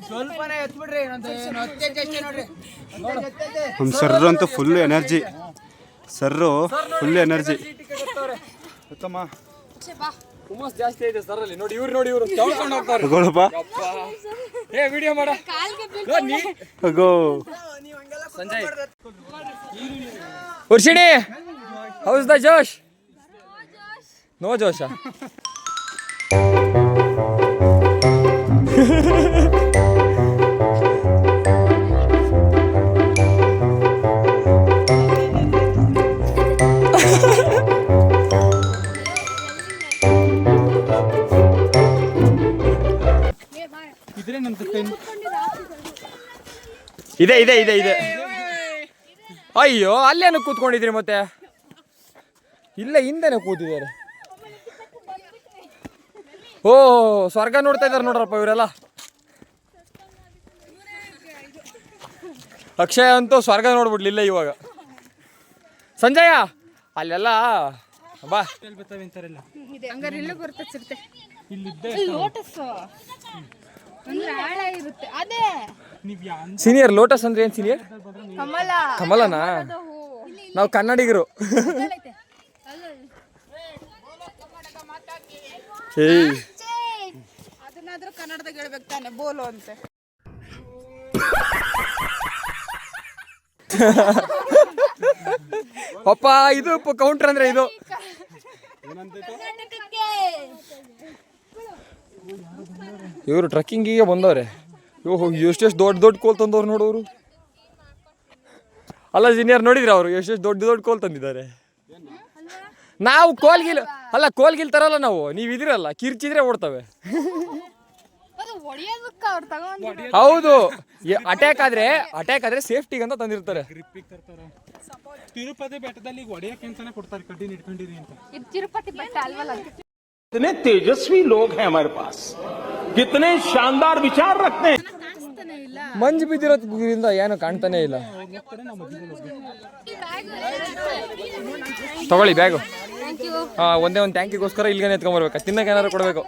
ಸ್ವಲ್ಪನೇ ಎತ್ಬಿಡ್ರಿ. ನಮ್ಮ ಸರ್ರು ಅಂತೂ full energy. Sir full energy. ಹುಮ್ಮಸ್ ಜಾಸ್ತಿ ಐತೆ ಸರ್ ಅಲ್ಲಿ. ನೋಡಿ ಇವ್ರು, ನೋಡಿ ಇವರು ತಳ್ಕೊಂಡು ಹೋಗ್ತಾರೆ. ತಗೊಳಪ್ಪ. ಏ ವಿಡಿಯೋ ಮಾಡ ಗೋ. ಸಂಜಯ್ ಉರ್ಷಿಣಿ, ಹೌಸ್ ದ ಜೋಶ್? ನೋ ಜೋಶ. ಇದೆ ಇದೆ ಇದೆ ಇದೆ. ಅಯ್ಯೋ, ಅಲ್ಲೇನು ಕೂತ್ಕೊಂಡಿದ್ರಿ ಮತ್ತೆ? ಇಲ್ಲ, ಹಿಂದೆನೆ ಕೂತಿದ್ದಾರೆ. ಓ, ಸ್ವರ್ಗ ನೋಡ್ತಾ ಇದ್ದಾರೆ ನೋಡ್ರಪ್ಪ ಇವರೆಲ್ಲ. ಅಕ್ಷಯ ಅಂತೂ ಸ್ವರ್ಗ ನೋಡ್ಬಿಡ್ಲಿಲ್ಲ ಇವಾಗ. ಸಂಜಯ ಅಲ್ಲೆಲ್ಲ ಬಾ. ಸೀನಿಯರ್ ಲೋಟಸ್ ಅಂದ್ರೆ ಏನ್ ಸೀನಿಯರ್? ಕಮಲನಾ? ನಾವು ಕನ್ನಡಿಗರು. ಅದನ್ನಾದ್ರೂ ಕನ್ನಡದಾಗ ಹೇಳ್ಬೇಕು ತಾನೆ, ಬೋಲು ಅಂತೆ. ಅಪ್ಪ, ಇದು ಕೌಂಟರ್ ಅಂದ್ರೆ ಇದು. ಇವರು ಟ್ರೆಕ್ಕಿಂಗಿಗೆ ಬಂದವ್ರೆ. ಓಹೋ, ಎಷ್ಟೆಷ್ಟು ದೊಡ್ಡ ದೊಡ್ಡ ಕೋಲ್ ತಂದವ್ರು ನೋಡೋರು. ಅಲ್ಲ ಸೀನಿಯರ್, ನೋಡಿದ್ರೆ ಅವರು ಎಷ್ಟೆಷ್ಟು ದೊಡ್ಡ ದೊಡ್ಡ ಕೋಲ್ ತಂದಿದ್ದಾರೆ. ನಾವು ಕೋಲ್ಗಿಲ್ ಅಲ್ಲ, ಕೋಲ್ಗಿಲ್ ತರಲ್ಲ ನಾವು. ನೀವು ಇದಿರಲ್ಲ, ಕಿರ್ಚಿದ್ರೆ ಓಡ್ತವೆ. ಹೌದು, ಅಟ್ಯಾಕ್ ಆದ್ರೆ ಸೇಫ್ಟಿಗೆ ಅಂತ ತಂದಿರ್ತಾರೆ. ತಿರುಪತಿ ಬೆಟ್ಟದಲ್ಲಿ ಹೊಡೆಯಕ್ಕೆ ಅಂತಾನೆ ಕೊಡ್ತಾರೆ, ಕಡ್ಡಿನ ಇಟ್ಕೊಂಡಿರಿ ಅಂತ. ತಿರುಪತಿ ಬೆಟ್ಟ ಅಲ್ವಲ್ಲ. कितने तेजस्वी लोग हैं हमारे पास, कितने शानदार विचार रखते हैं. ಮಂಜು ಬಿದ್ದಿರೋದ್ರಿಂದ ಏನು ಕಾಣ್ತಾನೆ ಇಲ್ಲ. ತಗೊಳ್ಳಿ ಬ್ಯಾಗು. ಒಂದೇ ಒಂದು ಟ್ಯಾಂಕಿಗೋಸ್ಕರ ಇಲ್ಲಿಗೆ ಎತ್ಕೊಂಡ್ಬರ್ಬೇಕು. ತಿನ್ನಕ್ಕೆ ಏನಾದ್ರು ಕೊಡಬೇಕು.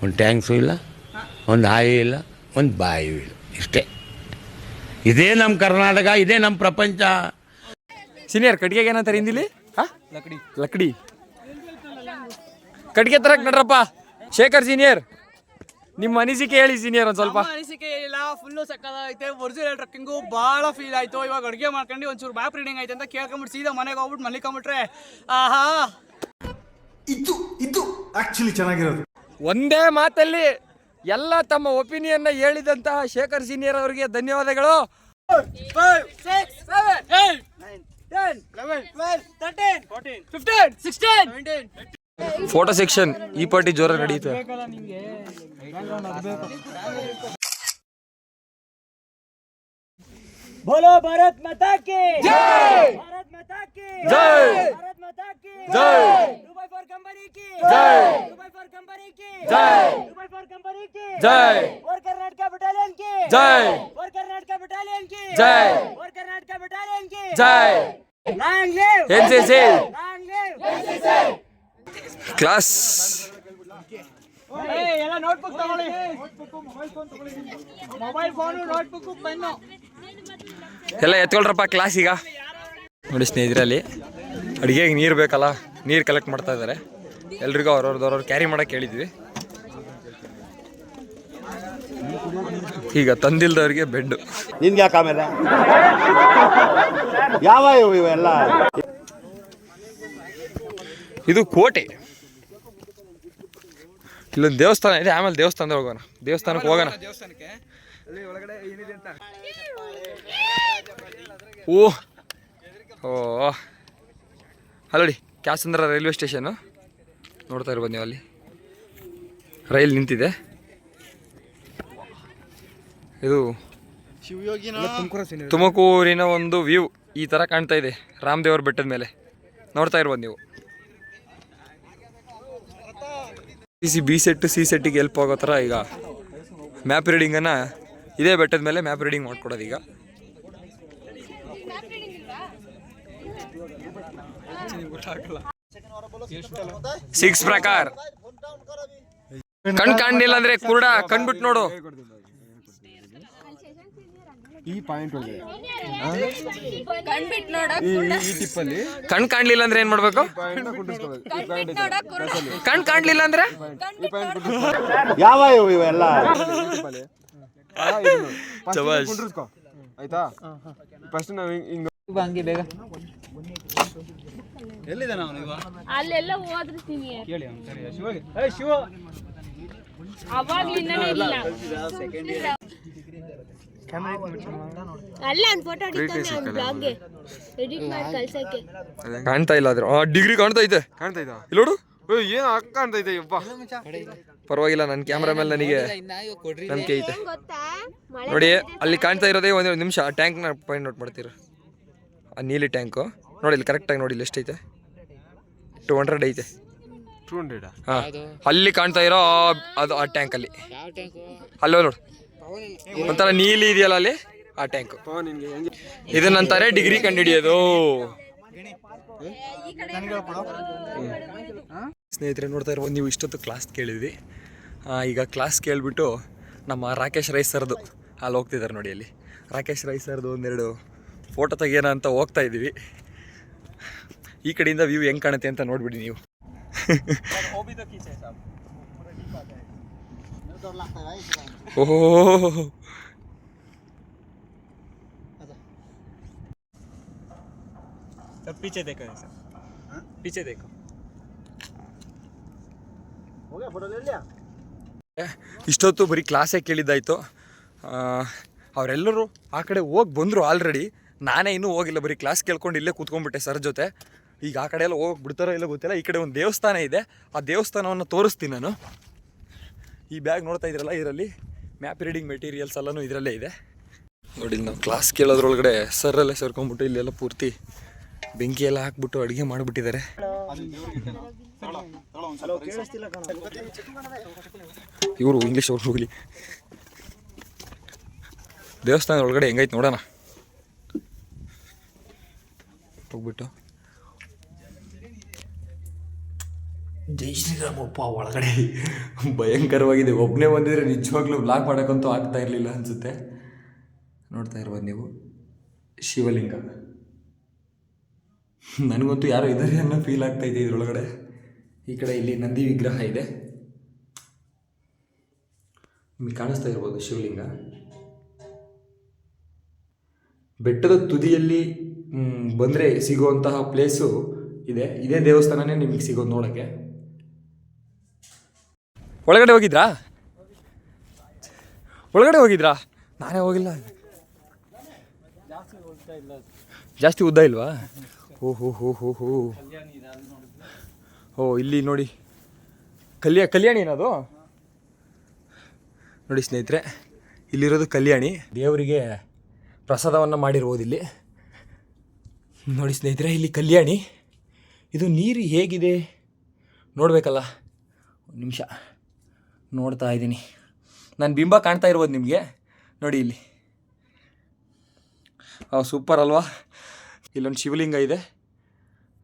ಒಂದು ಟ್ಯಾಂಕ್ಸು ಇಲ್ಲ, ಒಂದು ಹಾಯಿ ಇಲ್ಲ, ಒಂದು ಬಾಯಿಯೂ ಇಲ್ಲ. ಇಷ್ಟೇ. ಇದೇ ನಮ್ಮ ಕರ್ನಾಟಕ, ಇದೇ ನಮ್ಮ ಪ್ರಪಂಚ. ಸೀನಿಯರ್, ಕಟ್ಟಿಗೆಗೆ ಏನಂತಾರೆ ಹಿಂದಿಲಿ? ಲಕಡಿ. ಕಟ್ಟಿಗೆ ತರಕ್ ನಡ್ರಪ್ಪ. ಶೇಖರ್ ಸೀನಿಯರ್, ನಿಮ್ಮ ಅನಿಸಿಕೆ ಹೇಳಿ ಸೀನಿಯರ್ ಒಂದು ಸ್ವಲ್ಪ. ಅನಿಸಿಕೆ ಇಲ್ಲ, ಫುಲ್ಲು ಸಕ್ಕದಾಗೈತೆ. ಒರಿಜಿನಲ್ ಟ್ರೆಕ್ಕಿಂಗು ಭಾಳ ಫೀಲ್ ಆಯ್ತು. ಇವಾಗ ಅಡುಗೆ ಮಾಡ್ಕೊಂಡು ಒಂಚೂರು ಮ್ಯಾಪ್ ರೀಡಿಂಗ್ ಐತೆ ಅಂತ ಕೇಳ್ಕೊಂಬಿಟ್ಟು ಸೀದಾ ಮನೆಗೆ ಹೋಗ್ಬಿಟ್ಟು ಮಲ್ಲಿಕೊಂಬಿಟ್ರೆ ಆಹಾ. ಇದು ಆಕ್ಚುಲಿ ಚೆನ್ನಾಗಿರೋದು. ಒಂದೇ ಮಾತಲ್ಲಿ ಎಲ್ಲ ತಮ್ಮ ಒಪಿನಿಯನ್ ಹೇಳಿದಂತಹ ಶೇಖರ್ ಸೀನಿಯರ್ ಅವರಿಗೆ ಧನ್ಯವಾದಗಳು. 5, 6, 7, 8, 9, 10, 11, 12, 13, 14, 15, 16, 17. ಫೋಟೋ ಸೆಕ್ಷನ್ ಈ ಪಾರ್ಟಿ ಜೋರ ನಡೆಯುತ್ತೆ. बोलो भारत माता की जय, भारत माता की जय, भारत माता की जय, दुबई फॉर कंपनी की जय, दुबई फॉर कंपनी की जय, दुबई फॉर कंपनी की जय, और कर्नाटक बटालियन की जय, और कर्नाटक बटालियन की जय, और कर्नाटक बटालियन की जय, long live NCC long live NCC. Class ಎಲ್ಲ ನೋಟ್ಬುಕ್ ತಗೊಳ್ಳಿ, ಮೊಬೈಲ್ ಫೋನು, ನೋಟ್ಬುಕ್, ಪೆನ್ನು. ಎಲ್ಲ ಎತ್ಕೊಳ್ರಪ್ಪ ಕ್ಲಾಸ್. ಈಗ ನೋಡಿ ಸ್ನೇಹಿತರಲ್ಲಿ ಅಡುಗೆಗೆ ನೀರು ಬೇಕಲ್ಲ, ನೀರು ಕಲೆಕ್ಟ್ ಮಾಡ್ತಾ ಇದ್ದಾರೆ. ಎಲ್ರಿಗೂ ಅವ್ರವ್ರದವ್ರವ್ರು ಕ್ಯಾರಿ ಮಾಡೋಕೆ ಹೇಳಿದ್ವಿ. ಈಗ ತಂದಿಲ್ದವ್ರಿಗೆ ಬೆಡ್ಡು. ನಿನ್ಗೆ ಯಾಕೆ ಆಮೇಲೆ ಯಾವ ಇವೆಲ್ಲ ಇದು ಕೋಟೆ. ಇಲ್ಲೊಂದು ದೇವಸ್ಥಾನ ಇದೆ, ಆಮೇಲೆ ದೇವಸ್ಥಾನದ ಹೋಗೋಣ. ದೇವಸ್ಥಾನಕ್ಕೆ ಹೋಗೋಣ. ಓ ಓ ಅಲ್ಲೋಡಿ ಕ್ಯಾಸಂದ್ರ ರೈಲ್ವೆ ಸ್ಟೇಷನ್ನು ನೋಡ್ತಾ ಇರ್ಬೋದು ನೀವು. ಅಲ್ಲಿ ರೈಲ್ ನಿಂತಿದೆ. ಇದು ತುಮಕೂರಿನ ಒಂದು ವ್ಯೂ ಈ ಥರ ಕಾಣ್ತಾ ಇದೆ ರಾಮದೇವ್ರ ಬೆಟ್ಟದ ಮೇಲೆ. ನೋಡ್ತಾ ಇರ್ಬೋದು ನೀವು. ಬಿ ಸೆಟ್ ಸಿ ಸೆಟ್ಟಿಗೆ ಹೆಲ್ಪ್ ಆಗೋ ಥರ ಈಗ ಮ್ಯಾಪ್ ರೀಡಿಂಗನ್ನು ಇದೇ ಬೆಟ್ಟದ ಮೇಲೆ ಮ್ಯಾಪ್ ರೀಡಿಂಗ್ ಮಾಡ್ಕೊಡೋದು. ಈಗ ಸಿಕ್ಸ್ ಪ್ರಕಾರ ಕಣ್ ಕಾಣಲಿಲ್ಲ ಅಂದ್ರೆ ಕುರುಡ ಕಣ್ಬಿಟ್ಟು ನೋಡು. ಈ ಪಾಯಿಂಟ್ ಒಳಗೆ ಕಣ್ ಕಾಣ್ಲಿಲ್ಲ ಅಂದ್ರೆ ಏನ್ ಮಾಡ್ಬೇಕು? ಕಣ್ ಕಾಣ್ಲಿಲ್ಲ ಅಂದ್ರೆ ಯಾವ ಇವೆಲ್ಲ ಆಯ್ತಾ? ಫಸ್ಟ್ ನಾವು ಹಿಂಗ ಹಂಗೆ ಬೇಗ ಅಲ್ಲೆಲ್ಲ ಹೋದ್ರಿಸ್ತೀನಿ ಕೇಳಿ ಶಿವ ಅವಾಗ್ಲಿಂದನೇ ಇಲ್ಲ. ಅಲ್ಲ ಒಂದು ಫೋಟೋ ಹೊಡಿತಾನೆ ಅವ್ನ ಬ್ಲಾಗ್ಗೆ ಎಡಿಟ್ ಮಾಡಿ ಕಳ್ಸಕ್ಕೆ. ಕಾಣ್ತಾ ಇಲ್ಲ ಆದ್ರೆ ಡಿಗ್ರಿ ಕಾಣ್ತಾ ಐತೆ. ಕಾಣ್ತಾಯ್ತಾ ಇಲ್ಲ ನೋಡು. ಏನು ಅಕ್ಕ ಕಾಣ್ತೈತೆ ಯಪ್ಪ. ಪರವಾಗಿಲ್ಲ, ನನ್ನ ಕ್ಯಾಮ್ರಾ ಮೇಲೆ ನನಗೆ ನಂಬಿಕೆ ಐತೆ. ಗೊತ್ತಾ ನೋಡಿ ಅಲ್ಲಿ ಕಾಣ್ತಾ ಇರೋದೇ ಒಂದು ನಿಮಿಷ. ಟ್ಯಾಂಕ್ನ ಪಾಯಿಂಟ್ ನೋಟ್ ಮಾಡ್ತೀರ. ಆ ನೀಲಿ ಟ್ಯಾಂಕು ನೋಡಿ ಇಲ್ಲಿ ಕರೆಕ್ಟಾಗಿ ನೋಡಿ ಇಲ್ಲಿ ಎಷ್ಟೈತೆ. 200 ಐತೆ. 200 ಹಾಂ ಅಲ್ಲಿ ಕಾಣ್ತಾ ಇರೋ ಅದು ಆ ಟ್ಯಾಂಕಲ್ಲಿ. ಅಲ್ಲೋ ನೋಡು ಒಂಥರ ನೀಲಿ ಇದೆಯಲ್ಲ ಅಲ್ಲಿ, ಆ ಟ್ಯಾಂಕು. ಇದನ್ನಂತಾರೆ ಡಿಗ್ರಿ ಕಂಡುಹಿಡಿಯೋದು. ಸ್ನೇಹಿತರೆ ನೋಡ್ತಾ ಇರ್ಬೋದು ನೀವು. ಇಷ್ಟೊತ್ತು ಕ್ಲಾಸ್ ಕೇಳಿದ್ವಿ. ಈಗ ಕ್ಲಾಸ್ ಕೇಳಿಬಿಟ್ಟು ನಮ್ಮ ರಾಕೇಶ್ ರೈ ಸರ್ದು ಅಲ್ಲಿ ಹೋಗ್ತಿದ್ದಾರೆ ನೋಡಿ. ಅಲ್ಲಿ ರಾಕೇಶ್ ರೈ ಸರ್ದು ಒಂದೆರಡು ಫೋಟೋ ತೆಗಿಯೋಣ ಅಂತ ಹೋಗ್ತಾ ಇದ್ದೀವಿ. ಈ ಕಡೆಯಿಂದ ವ್ಯೂ ಹೆಂಗೆ ಕಾಣುತ್ತೆ ಅಂತ ನೋಡ್ಬಿಡಿ ನೀವು. ಓಹೋ पीछे देखो सर, पीछे देखो. हो गया फोटो ले लिया. ಇಷ್ಟೊತ್ತು ಬರೀ ಕ್ಲಾಸೇ ಕೇಳಿದ್ದಾಯಿತು. ಅವರೆಲ್ಲರೂ ಆ ಕಡೆ ಹೋಗಿ ಬಂದರು ಆಲ್ರೆಡಿ. ನಾನೇ ಇನ್ನೂ ಹೋಗಿಲ್ಲ, ಬರೀ ಕ್ಲಾಸ್ ಕೇಳ್ಕೊಂಡು ಇಲ್ಲೇ ಕೂತ್ಕೊಂಡ್ಬಿಟ್ಟೆ ಸರ್ ಜೊತೆ. ಈಗ ಆ ಕಡೆ ಎಲ್ಲ ಹೋಗಿ ಬಿಡ್ತಾರೋ ಇಲ್ಲ ಗೊತ್ತಿಲ್ಲ. ಈ ಕಡೆ ಒಂದು ದೇವಸ್ಥಾನ ಇದೆ, ಆ ದೇವಸ್ಥಾನವನ್ನು ತೋರಿಸ್ತೀನಿ ನಾನು. ಈ ಬ್ಯಾಗ್ ನೋಡ್ತಾ ಇದ್ರಲ್ಲ, ಇದರಲ್ಲಿ ಮ್ಯಾಪ್ ರೀಡಿಂಗ್ ಮೆಟೀರಿಯಲ್ಸ್ ಎಲ್ಲನೂ ಇದರಲ್ಲೇ ಇದೆ ನೋಡಿ. ನಾವು ಕ್ಲಾಸ್ ಕೇಳೋದ್ರೊಳಗಡೆ ಸರ್ರಲ್ಲೇ ಸೇರ್ಕೊಂಡ್ಬಿಟ್ಟು ಇಲ್ಲೆಲ್ಲ ಪೂರ್ತಿ ಬೆಂಕಿ ಎಲ್ಲ ಹಾಕ್ಬಿಟ್ಟು ಅಡುಗೆ ಮಾಡಿಬಿಟ್ಟಿದ್ದಾರೆ. ಇವರು ಇಂಗ್ಲೀಷ್ ಅವ್ರು ಹೋಗಲಿ. ದೇವಸ್ಥಾನದ ಒಳಗಡೆ ಹೆಂಗೈತೆ ನೋಡೋಣ ಹೋಗ್ಬಿಟ್ಟು. ಜೈ ಶ್ರೀರಾಮಪ್ಪ. ಒಳಗಡೆ ಭಯಂಕರವಾಗಿದೆ. ಒಬ್ಬನೇ ಬಂದಿದ್ರೆ ನಿಜವಾಗ್ಲೂ ವ್ಲಾಗ್ ಮಾಡೋಕ್ಕಂತೂ ಆಗ್ತಾ ಇರಲಿಲ್ಲ ಅನಿಸುತ್ತೆ. ನೋಡ್ತಾ ಇರ್ಬೋದು ನೀವು ಶಿವಲಿಂಗ. ನನಗಂತೂ ಯಾರೋ ಇದ್ದಾರೆ ಅನ್ನೋ ಫೀಲ್ ಆಗ್ತಾ ಇದೆ ಇದರೊಳಗಡೆ. ಈ ಕಡೆ ಇಲ್ಲಿ ನಂದಿ ವಿಗ್ರಹ ಇದೆ, ನಿಮಗೆ ಕಾಣಿಸ್ತಾ ಇರ್ಬೋದು ಶಿವಲಿಂಗ. ಬೆಟ್ಟದ ತುದಿಯಲ್ಲಿ ಬಂದರೆ ಸಿಗುವಂತಹ ಪ್ಲೇಸು ಇದೆ. ಇದೇ ದೇವಸ್ಥಾನನೇ ನಿಮಗೆ ಸಿಗೋದು ನೋಡೋಕ್ಕೆ. ಒಳಗಡೆ ಹೋಗಿದ್ರಾ? ಒಳಗಡೆ ಹೋಗಿದ್ರಾ? ನಾನೇ ಹೋಗಿಲ್ಲ. ಜಾಸ್ತಿ ಉದ್ದ ಇಲ್ವಾ? ಓಹೋ ಹೋ ಹೋ ಹೋ. ಓ ಇಲ್ಲಿ ನೋಡಿ ಕಲ್ಯಾಣಿ ಏನದು ನೋಡಿ ಸ್ನೇಹಿತರೆ. ಇಲ್ಲಿರೋದು ಕಲ್ಯಾಣಿ. ದೇವರಿಗೆ ಪ್ರಸಾದವನ್ನು ಮಾಡಿರ್ಬೋದು ಇಲ್ಲಿ. ನೋಡಿ ಸ್ನೇಹಿತರೆ, ಇಲ್ಲಿ ಕಲ್ಯಾಣಿ. ಇದು ನೀರು ಹೇಗಿದೆ ನೋಡಬೇಕಲ್ಲ, ಒಂದು ನಿಮಿಷ ನೋಡ್ತಾ ಇದ್ದೀನಿ. ನಾನು ಬಿಂಬ ಕಾಣ್ತಾ ಇರ್ಬೋದು ನಿಮಗೆ, ನೋಡಿ ಇಲ್ಲಿ. ಸೂಪರ್ ಅಲ್ವಾ? ಇಲ್ಲೊಂದು ಶಿವಲಿಂಗ ಇದೆ,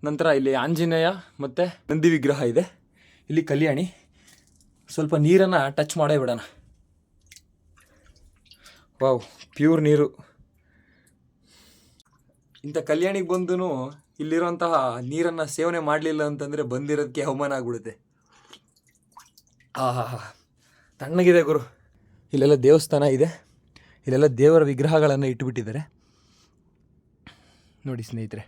ನಂತರ ಇಲ್ಲಿ ಆಂಜನೇಯ ಮತ್ತು ನಂದಿ ವಿಗ್ರಹ ಇದೆ. ಇಲ್ಲಿ ಕಲ್ಯಾಣಿ. ಸ್ವಲ್ಪ ನೀರನ್ನು ಟಚ್ ಮಾಡೇ ಬಿಡೋಣ. ವಾವ್, ಪ್ಯೂರ್ ನೀರು. ಇಂಥ ಕಲ್ಯಾಣಿಗೆ ಬಂದು ಇಲ್ಲಿರೋಂತಹ ನೀರನ್ನು ಸೇವನೆ ಮಾಡಲಿಲ್ಲ ಅಂತಂದರೆ ಬಂದಿರೋದಕ್ಕೆ ಅವಮಾನ ಆಗ್ಬಿಡುತ್ತೆ. ಆಹಾ, ತಣ್ಣಗಿದೆ ಗುರು. ಇಲ್ಲೆಲ್ಲ ದೇವಸ್ಥಾನ ಇದೆ, ಇಲ್ಲೆಲ್ಲ ದೇವರ ವಿಗ್ರಹಗಳನ್ನು ಇಟ್ಟುಬಿಟ್ಟಿದ್ದಾರೆ. ನೋಡಿ ಸ್ನೇಹಿತರೆ,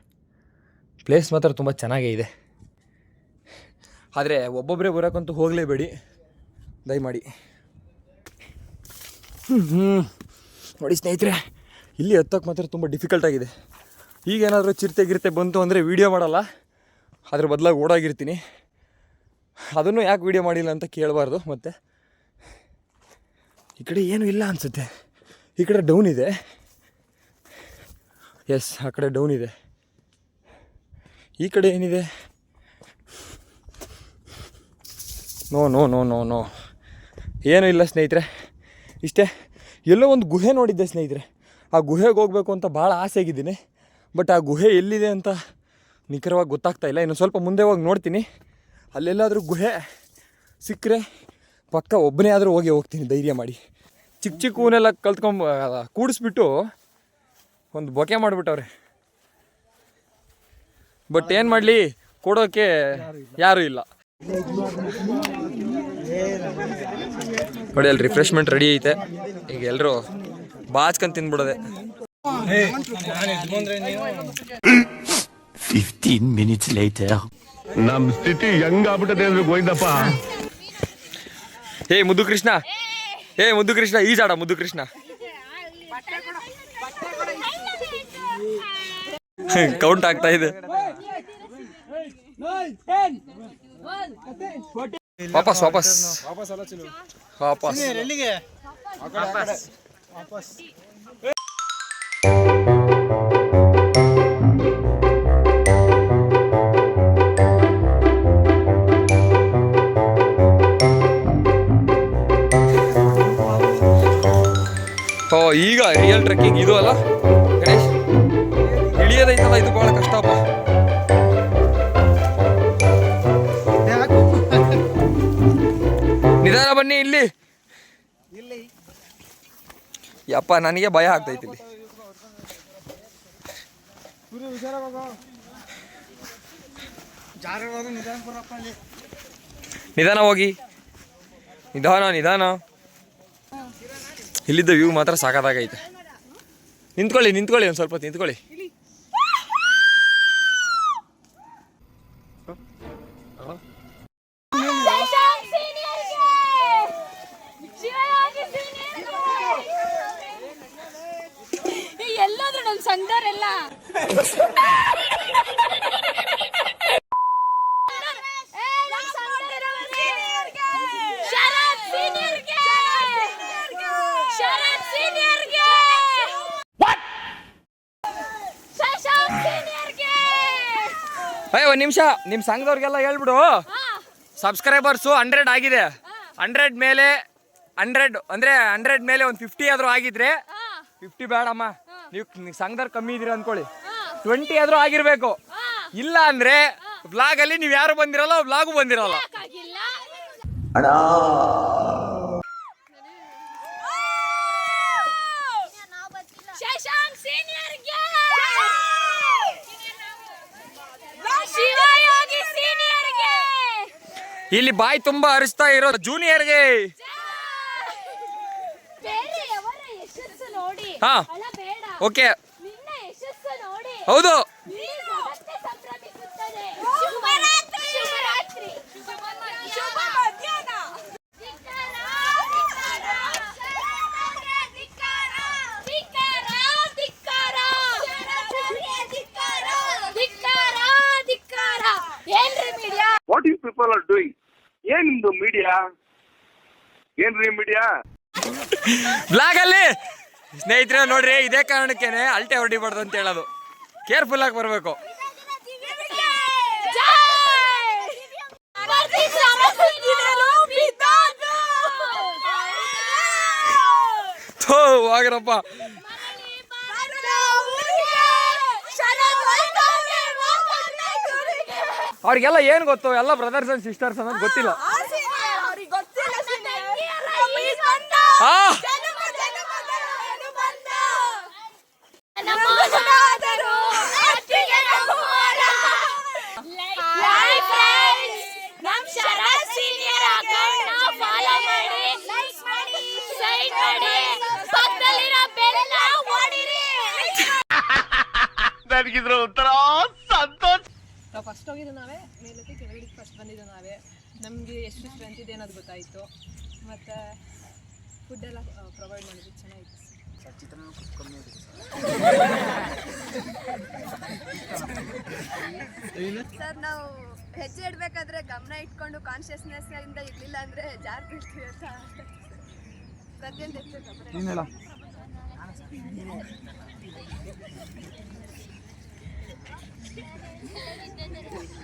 ಪ್ಲೇಸ್ ಮಾತ್ರ ತುಂಬ ಚೆನ್ನಾಗೇ ಇದೆ. ಆದರೆ ಒಬ್ಬೊಬ್ಬರೇ ಬರೋಕ್ಕಂತೂ ಹೋಗಲೇಬೇಡಿ ದಯಮಾಡಿ. ನೋಡಿ ಸ್ನೇಹಿತರೆ, ಇಲ್ಲಿ ಹತ್ತೋಕ್ಕೆ ಮಾತ್ರ ತುಂಬ ಡಿಫಿಕಲ್ಟ್ ಆಗಿದೆ. ಈಗೇನಾದರೂ ಚಿರತೆ ಬಂತು ಅಂದರೆ ವೀಡಿಯೋ ಮಾಡಲ್ಲ, ಅದ್ರ ಬದಲಾಗಿ ಓಡಾಗಿರ್ತೀನಿ. ಅದನ್ನು ಯಾಕೆ ವೀಡಿಯೋ ಮಾಡಿಲ್ಲ ಅಂತ ಕೇಳಬಾರ್ದು. ಮತ್ತು ಈ ಕಡೆ ಏನೂ ಇಲ್ಲ ಅನಿಸುತ್ತೆ. ಈ ಕಡೆ ಡೌನ್ ಇದೆ. ಎಸ್, ಆ ಕಡೆ ಡೌನ್ ಇದೆ. ಈ ಕಡೆ ಏನಿದೆ? No no no no no ಏನೂ ಇಲ್ಲ ಸ್ನೇಹಿತರೆ. ಇಷ್ಟೇ. ಎಲ್ಲೋ ಒಂದು ಗುಹೆ ನೋಡಿದ್ದೆ ಸ್ನೇಹಿತರೆ. ಆ ಗುಹೆಗೆ ಹೋಗಬೇಕು ಅಂತ ಭಾಳ ಆಸೆ ಆಗಿದ್ದೀನಿ. ಬಟ್ ಆ ಗುಹೆ ಎಲ್ಲಿದೆ ಅಂತ ನಿಖರವಾಗಿ ಗೊತ್ತಾಗ್ತಾ ಇಲ್ಲ. ಇನ್ನು ಸ್ವಲ್ಪ ಮುಂದೆ ಹೋಗಿ ನೋಡ್ತೀನಿ. ಅಲ್ಲೆಲ್ಲಾದರೂ ಗುಹೆ ಸಿಕ್ಕರೆ ಪಕ್ಕ ಒಬ್ಬನೇ ಆದರೂ ಹೋಗ್ತೀನಿ ಧೈರ್ಯ ಮಾಡಿ. ಚಿಕ್ಕ ಚಿಕ್ಕ ಹೂನೆಲ್ಲ ಕೂಡಿಸ್ಬಿಟ್ಟು ಒಂದು ಬೊಕೆ ಮಾಡಿಬಿಟ್ಟವ್ರೆ. ಬಟ್ ಏನು ಮಾಡಲಿ, ಕೊಡೋಕ್ಕೆ ಯಾರೂ ಇಲ್ಲ. ನೋಡಿ, ಅಲ್ಲಿ ರಿಫ್ರೆಶ್ಮೆಂಟ್ ರೆಡಿ ಐತೆ. ಈಗ ಎಲ್ಲರೂ ಬಾಚ್ಕೊಂಡು ತಿಂದ್ಬಿಡೋದೆ. 15 minutes later. ನಮ್ ಸ್ಥಿತಿ ಹೆಂಗಾಗ್ಬಿಟ್ಟದೆ ಅಂದ್ರೆ ಗೋಯ್ದಪ್ಪ. ಮುದ್ದು ಕೃಷ್ಣ, ಮುದ್ದು ಕೃಷ್ಣ, ಈಜಾಡ ಮುದ್ದು ಕೃಷ್ಣ. ಕೌಂಟ್ ಆಗ್ತಾ ಇದೆ. ವಾಪಸ್ ವಾಪಸ್ ವಾಪಸ್. ಈಗ ರಿಯಲ್ ಟ್ರೆಕ್ಕಿಂಗ್ ಇದು ಅಲ್ಲ ಗಣೇಶ್? ಇಳಿಯೋದೈತಲ್ಲ, ಇದು ಬಹಳ ಕಷ್ಟಪ್ಪ. ನಿಧಾನ ಬನ್ನಿ. ಇಲ್ಲಿ ಯಪ್ಪ, ನನಗೆ ಭಯ ಆಗ್ತೈತಿ ಇಲ್ಲಿ. ನಿಧಾನ ಹೋಗಿ, ನಿಧಾನ ನಿಧಾನ. ಇಲ್ಲಿದ್ದ ವ್ಯೂ ಮಾತ್ರ ಸಾಕಾಗೈತೆ. ನಿಂತ್ಕೊಳ್ಳಿ ಒಂದು ಸ್ವಲ್ಪ ನಿಂತ್ಕೊಳ್ಳಿ. ಎಲ್ಲಾದ್ರೂ ನಮ್ಮ ಸಂಘದವರೆಲ್ಲ ಒಂದು ನಿಮಿಷ, ನಿಮ್ಮ ಸಂಘದವ್ರಿಗೆಲ್ಲ ಹೇಳ್ಬಿಡು. ಸಬ್ಸ್ಕ್ರೈಬರ್ಸು 100 ಆಗಿದೆ. 100 ಮೇಲೆ 100 ಅಂದರೆ 100 ಮೇಲೆ ಒಂದು 50 ಆದರೂ ಆಗಿದ್ರೆ, 50 ಬೇಡಮ್ಮ, ನೀವು ಸಂಘದವ್ರು ಕಮ್ಮಿ ಇದೀರ ಅಂದ್ಕೊಳ್ಳಿ, 20 ಆದರೂ ಆಗಿರಬೇಕು. ಇಲ್ಲ ಅಂದರೆ ವ್ಲಾಗಲ್ಲಿ ನೀವು ಯಾರು ಬಂದಿರಲ್ಲ, ವ್ಲಾಗು ಬಂದಿರಲ್ಲ. ಇಲ್ಲಿ ಬಾಯಿ ತುಂಬಾ ಅರಿಸ್ತಾ ಇರೋ ಜೂನಿಯರ್ಗೆ. ಹಾ, ಓಕೆ, ಹೌದು. What you people are doing? ಏನಿಂದು ಮೀಡಿಯಾ? ಏನ್ರಿ ಮೀಡಿಯಾ? ಬ್ಲಾಗ್ ಅಲ್ಲಿ ಸ್ನೇಹಿತರೆ ನೋಡ್ರಿ, ಇದೇ ಕಾರಣಕ್ಕೇನೆ ಅಲ್ಟೆ ಹೊಡಿಬಾರ್ದು ಅಂತ ಹೇಳೋದು. ಕೇರ್ಫುಲ್ ಆಗಿ ಬರಬೇಕು. ಥೋ ಹೋಗ್ರಪ್ಪ. ಅವ್ರಿಗೆಲ್ಲ ಏನ್ ಗೊತ್ತು, ಎಲ್ಲ ಬ್ರದರ್ಸ್ ಅಂಡ್ ಸಿಸ್ಟರ್ಸ್ ಅನ್ನೋದು ಗೊತ್ತಿಲ್ಲ. ನನಗಿದ್ರ ಉತ್ತರ ಸಂತೋಷ. ನಾವು ಫಸ್ಟ್ ಹೋಗಿದ್ದು ನಾವೇ, ಮೇಲಕ್ಕೆ ಕೆಳಗಡೆ ಫಸ್ಟ್ ಬಂದಿದ್ದು ನಾವೇ. ನಮಗೆ ಎಷ್ಟು ಸ್ಟ್ರೆಂತ್ ಇದೆ ಅನ್ನೋದು ಗೊತ್ತಾಯಿತು. ಮತ್ತು ಫುಡ್ ಎಲ್ಲ ಪ್ರೊವೈಡ್ ಮಾಡಿದ್ವಿ, ಚೆನ್ನಾಗಿತ್ತು. ಸರ್, ನಾವು ಹೆಜ್ಜೆ ಇಡಬೇಕಾದ್ರೆ ಗಮನ ಇಟ್ಕೊಂಡು ಕಾನ್ಷಿಯಸ್ನೆಸ್ ಇಂದ ಇರಲಿಲ್ಲ ಅಂದರೆ ಜಾರ್ ಬೀಳ್ತೀವಿ ಅಂತ ಪ್ರತಿಯೊಂದು ಗಮನ.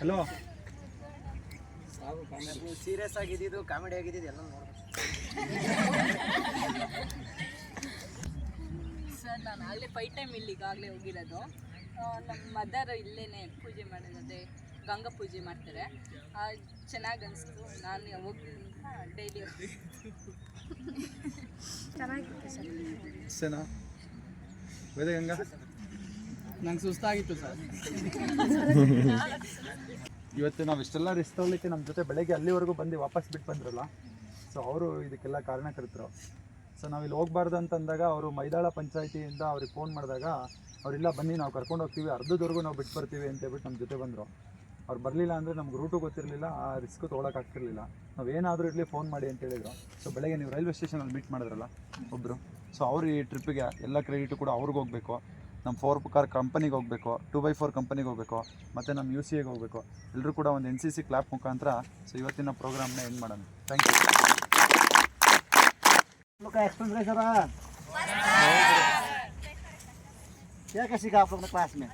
ಹಲೋ, ಸೀರಿಯಸ್ ಆಗಿದ್ದು, ಕಾಮಿಡಿ ಆಗಿದ್ದು ಎಲ್ಲ ನೋಡ್ಬೇಕು ಸರ್. ನಾನು ಆಗಲೇ 5 ಟೈಮ್ ಇಲ್ಲಿಗಾಗಲೇ ಹೋಗಿರೋದು. ನಮ್ಮ ಮದರ್ ಇಲ್ಲೇ ಪೂಜೆ ಮಾಡೋದೇ, ಗಂಗಾ ಪೂಜೆ ಮಾಡ್ತಾರೆ. ಚೆನ್ನಾಗಿ ಅನಿಸ್ತು. ನಾನು ಹೋಗಿ ಡೈಲಿ ಚೆನ್ನಾಗಿತ್ತು ಸರ್. ಅಷ್ಟೇನಾ ವೇದಗಂಗಾ? ನಂಗೆ ಸುಸ್ತಾಗಿತ್ತು ಸರ್. ಇವತ್ತು ನಾವು ಇಷ್ಟೆಲ್ಲ ರಿಸ್ಕ್ ತಗೊಳ್ಳಿಕ್ಕೆ ನಮ್ಮ ಜೊತೆ ಬೆಳಗ್ಗೆ ಅಲ್ಲಿವರೆಗೂ ಬಂದು ವಾಪಸ್ ಬಿಟ್ಟು ಬಂದ್ರಲ್ಲ, ಸೊ ಅವರು ಇದಕ್ಕೆಲ್ಲ ಕಾರಣಕರ್ತರು. ಸೊ ನಾವಿಲ್ಲಿ ಹೋಗ್ಬಾರ್ದು ಅಂತಂದಾಗ ಅವರು ಮೈದಾಳ ಪಂಚಾಯಿತಿಯಿಂದ ಅವ್ರಿಗೆ ಫೋನ್ ಮಾಡಿದಾಗ ಅವರಿಲ್ಲ ಬನ್ನಿ ನಾವು ಕರ್ಕೊಂಡು ಹೋಗ್ತೀವಿ, ಅರ್ಧದವರೆಗೂ ನಾವು ಬಿಟ್ಟು ಬರ್ತೀವಿ ಅಂತ ಹೇಳ್ಬಿಟ್ಟು ನಮ್ಮ ಜೊತೆ ಬಂದರು. ಅವ್ರು ಬರಲಿಲ್ಲ ಅಂದರೆ ನಮ್ಗೆ ರೂಟು ಗೊತ್ತಿರಲಿಲ್ಲ, ಆ ರಿಸ್ಕು ತೊಗೊಳಕ್ಕಾಗ್ತಿರ್ಲಿಲ್ಲ. ನಾವೇನಾದರೂ ಇರಲಿ ಫೋನ್ ಮಾಡಿ ಅಂತ ಹೇಳಿದರು. ಸೊ ಬೆಳಗ್ಗೆ ನೀವು ರೈಲ್ವೆ ಸ್ಟೇಷನಲ್ಲಿ ಮೀಟ್ ಮಾಡಿದ್ರಲ್ಲ ಒಬ್ಬರು, ಸೊ ಅವರು ಈ ಟ್ರಿಪ್ಪಿಗೆ ಎಲ್ಲ ಕ್ರೆಡಿಟು ಕೂಡ ಅವ್ರಿಗೆ ಹೋಗಬೇಕು. ನಮ್ಮ 4 ಕಾರ್ ಕಂಪನಿಗೆ ಹೋಗಬೇಕು, 2x4 ಕಂಪನಿಗೆ ಹೋಗಬೇಕು, ಮತ್ತು ನಮ್ಮ UCAಗೆ ಹೋಗಬೇಕು. ಎಲ್ಲರೂ ಕೂಡ ಒಂದು NCC ಕ್ಲಾಪ್ ಮುಖಾಂತರ ಸೊ ಇವತ್ತಿನ ಪ್ರೋಗ್ರಾಮ್ನ ಎಂಡ್ ಮಾಡೋಣ. Thank you. एक्सपीरियंस कैसा रहा? क्या क्या सीखा आप लोग ने क्लास में?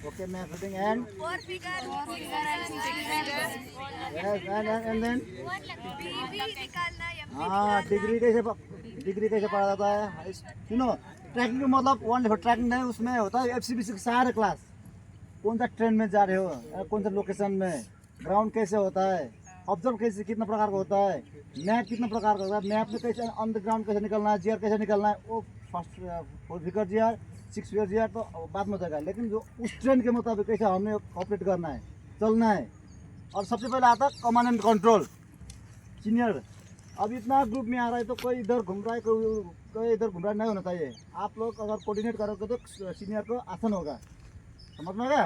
ओके, मैं फिटिंग एंड देन हाँ, डिग्री कैसे पढ़ा जाता है? सुनो, ट्रैकिंग का मतलब वन ट्रैकिंग नहीं, उसमें होता है FCBC का सारा क्लास. कौन सा ट्रेन में जा रहे हो, कौन सा लोकेशन में, ग्राउंड कैसे होता है, ऑब्जर्व कैसे कितना प्रकार का होता है, मैप कितना प्रकार का होता है, मैप में कैसे ऑन द ग्राउंड कैसे निकलना है, जीआर कैसे निकलना है, वो first 4 figure GR 6 figure GR तो बाद में होगा. लेकिन जो उस ट्रेन के मुताबिक कैसे हमें ऑपरेट करना है, चलना है. और सबसे पहले आता है कमांड एंड कंट्रोल, सीनियर. अब इतना ग्रुप में आ रहा है तो कोई इधर घूम रहा है, कोई इधर घूम रहा है, नहीं होना चाहिए. आप लोग अगर कोऑर्डिनेट करोगे तो सीनियर को आसान होगा. समझ में गया?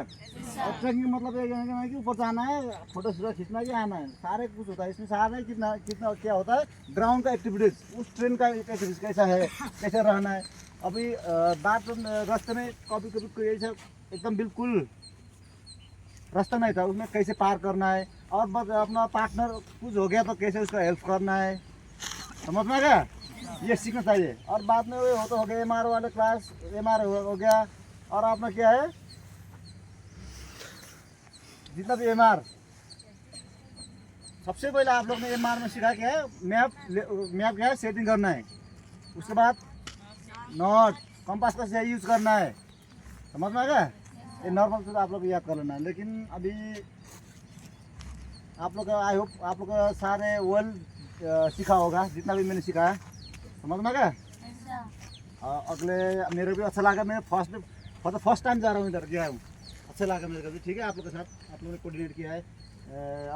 और ट्रैकिंग मतलब ये है कि ऊपर जाना है, फोटो खींचना है, आना है, सारे कुछ होता है इसमें. सारा कितना क्या होता है, ग्राउंड का एक्टिविटीज, उस ट्रेन का एक्टिविटीज कैसा है, कैसे रहना है. अभी बात रास्ते में कभी कोई ऐसा एकदम बिल्कुल रास्ता नहीं था, उसमें कैसे पार करना है, और बस अपना पार्टनर कुछ हो गया तो कैसे उसका हेल्प करना है. समझ में गया? ये सीखना चाहिए. और बाद में वो हो गया MR वाले क्लास, MR हो गया. और आपने क्या है, जितना भी MR, सबसे पहले आप लोग ने MR में सीखा क्या है, मैप क्या है सेटिंग करना है. उसके बाद नॉट कंपास का सही यूज़ करना है. समझ में आ गया? ये नॉर्मल तो आप लोग याद कर लेना है. लेकिन अभी आप लोग आई होप आप लोग सारे वर्ल्ड सीखा होगा, जितना भी मैंने सीखा है. समझ में आ गया? अगले मेरे भी अच्छा लगा. मैं फर्स्ट टाइम जा रहा हूँ, इधर गया हूँ, अच्छा लगा मेरे को भी. ठीक है, आप लोग के साथ आप लोगों ने कोऑर्डिनेट किया है.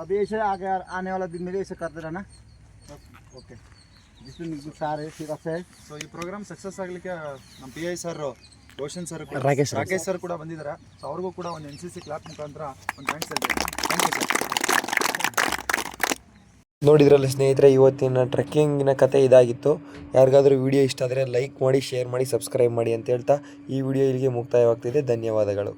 अभी ऐसे आगे आने वाला दिन मेरे ऐसे करते रहना. ओके, जिसमें कुछ सारे ठीक है. ಸೊ ಈ ಪ್ರೋಗ್ರಾಮ್ ಸಕ್ಸಸ್ ಆಗಲಿಕ್ಕೆ ನಮ್ಮ PI sir, Roshan sir, Rakesh sir ಕೂಡ ಬಂದಿದ್ದಾರೆ. ಸೊ ಅವ್ರಿಗೂ ಕೂಡ ಒಂದು NCC ಕ್ಲಾಪ್ ಮುಖಾಂತರ ಒಂದು ಥ್ಯಾಂಕ್ಸ್ ಹೇಳ್ತೀನಿ. Thank you sir. ನೋಡಿದ್ರಲ್ಲ ಸ್ನೇಹಿತರೆ, ಇವತ್ತಿನ ಟ್ರೆಕ್ಕಿಂಗಿನ ಕತೆ ಇದಾಗಿತ್ತು. ಯಾರಿಗಾದರೂ ವಿಡಿಯೋ ಇಷ್ಟ ಆದರೆ ಲೈಕ್ ಮಾಡಿ, ಶೇರ್ ಮಾಡಿ, ಸಬ್ಸ್ಕ್ರೈಬ್ ಮಾಡಿ ಅಂತ ಹೇಳ್ತಾ ಈ ವಿಡಿಯೋ ಇಲ್ಲಿಗೆ ಮುಕ್ತಾಯವಾಗ್ತಿದೆ. ಧನ್ಯವಾದಗಳು.